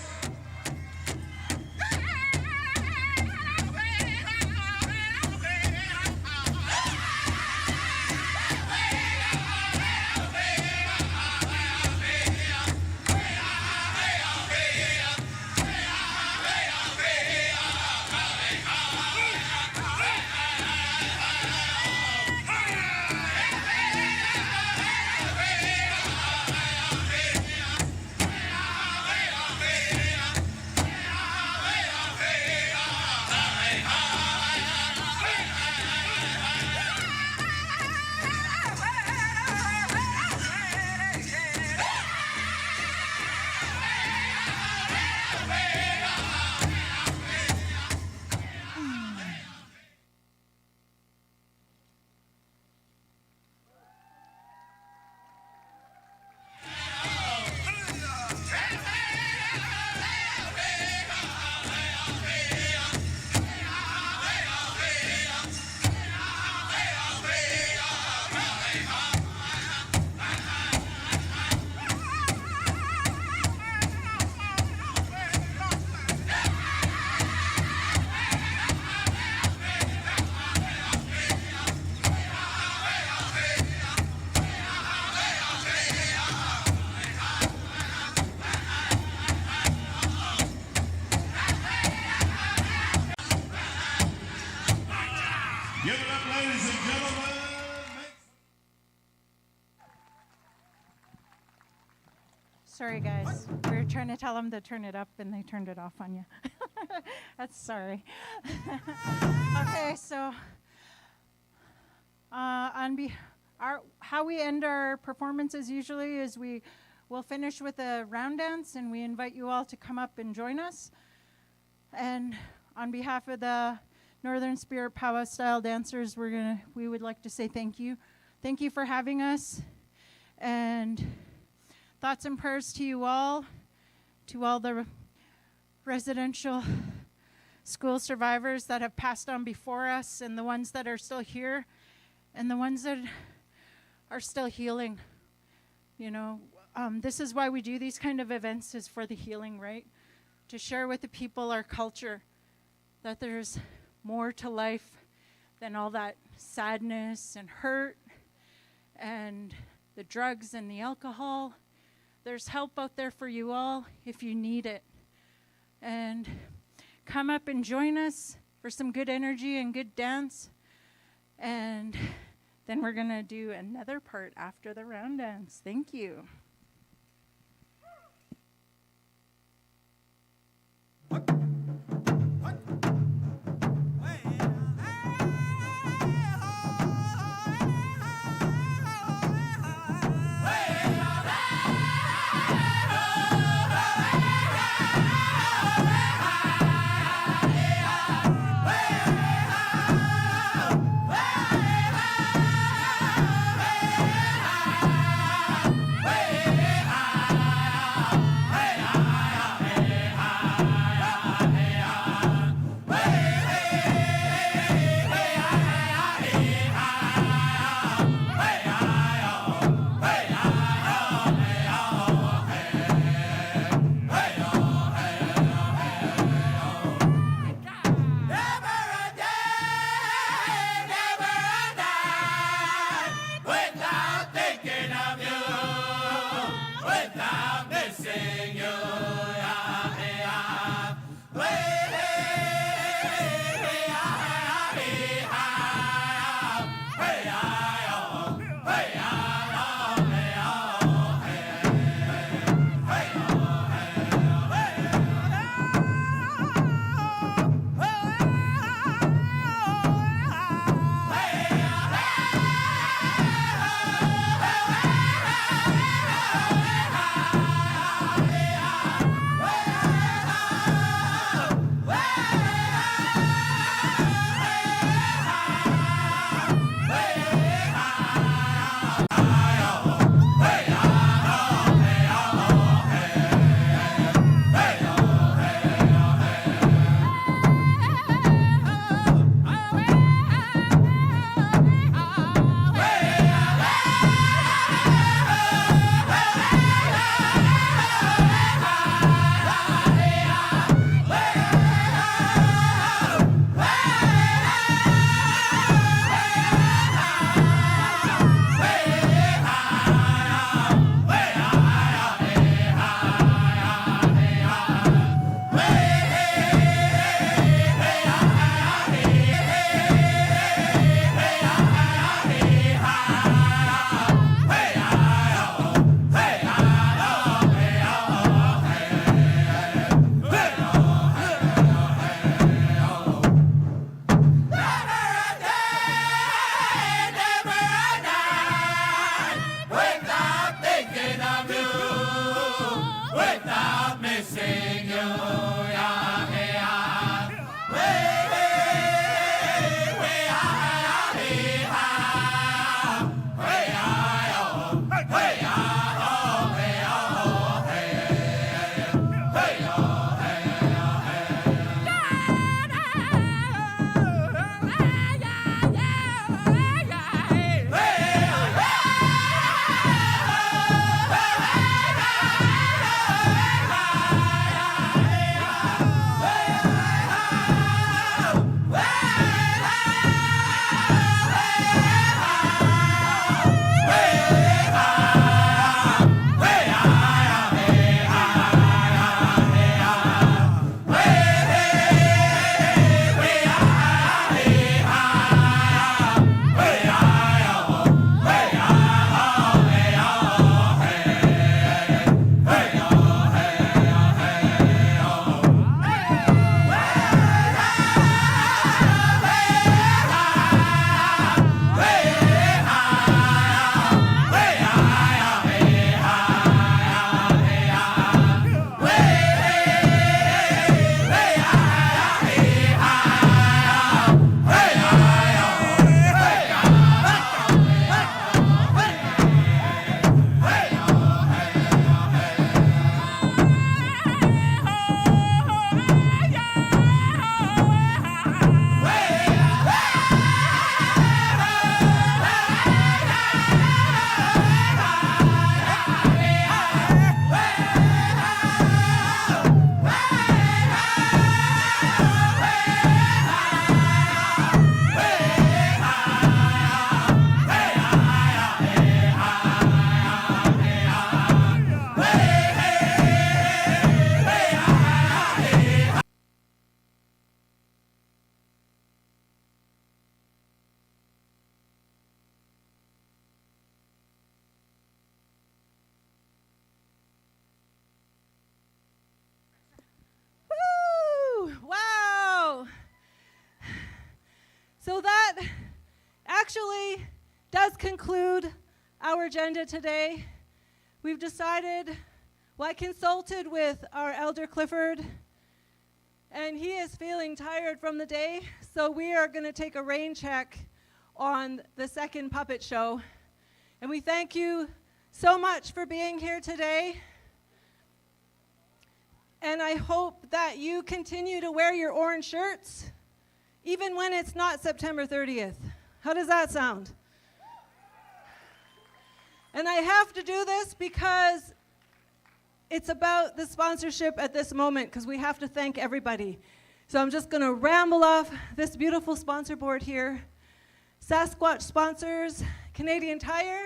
Speaker 15: Give it up, ladies and gentlemen.
Speaker 14: Sorry, guys. We were trying to tell them to turn it up, and they turned it off on you. That's sorry. Okay, so how we end our performances usually is we'll finish with a round dance, and we invite you all to come up and join us. And on behalf of the Northern Spirit Powwow style dancers, we would like to say thank you. Thank you for having us. And thoughts and prayers to you all, to all the residential school survivors that have passed on before us, and the ones that are still here, and the ones that are still healing. You know, this is why we do these kind of events, is for the healing, right? To share with the people our culture, that there's more to life than all that sadness and hurt and the drugs and the alcohol. There's help out there for you all if you need it. And come up and join us for some good energy and good dance. And then we're going to do another part after the round dance. Thank you.
Speaker 1: actually does conclude our agenda today. We've decided, well, I consulted with our Elder Clifford, and he is feeling tired from the day, so we are going to take a rain check on the second puppet show. And we thank you so much for being here today. And I hope that you continue to wear your orange shirts, even when it's not September 30th. How does that sound? And I have to do this because it's about the sponsorship at this moment, because we have to thank everybody. So I'm just going to ramble off this beautiful sponsor board here. Sasquatch sponsors, Canadian Tire,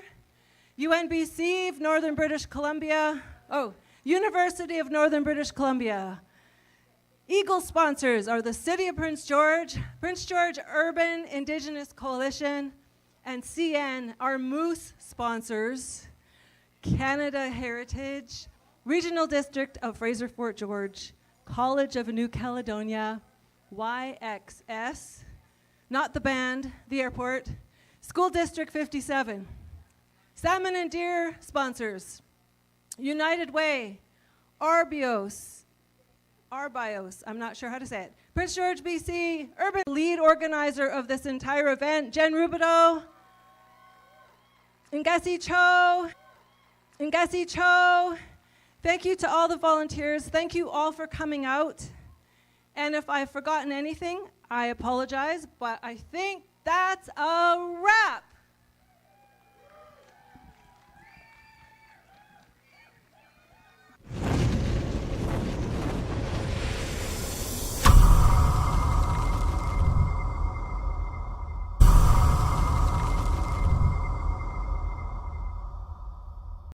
Speaker 1: UNBC of Northern British Columbia, University of Northern British Columbia. Eagle sponsors are the City of Prince George Urban Indigenous Coalition, and CN. Our Moose sponsors, Canada Heritage, Regional District of Fraser Fort George, College of New Caledonia, YXS, not the band, the airport, School District 57. Salmon and Deer sponsors, United Way, Arbios, I'm not sure how to say it, Prince George, BC, urban lead organizer of this entire event, Jen Rubidoux, Ngasi Cho. Thank you to all the volunteers. Thank you all for coming out. And if I've forgotten anything, I apologize, but I think that's a wrap.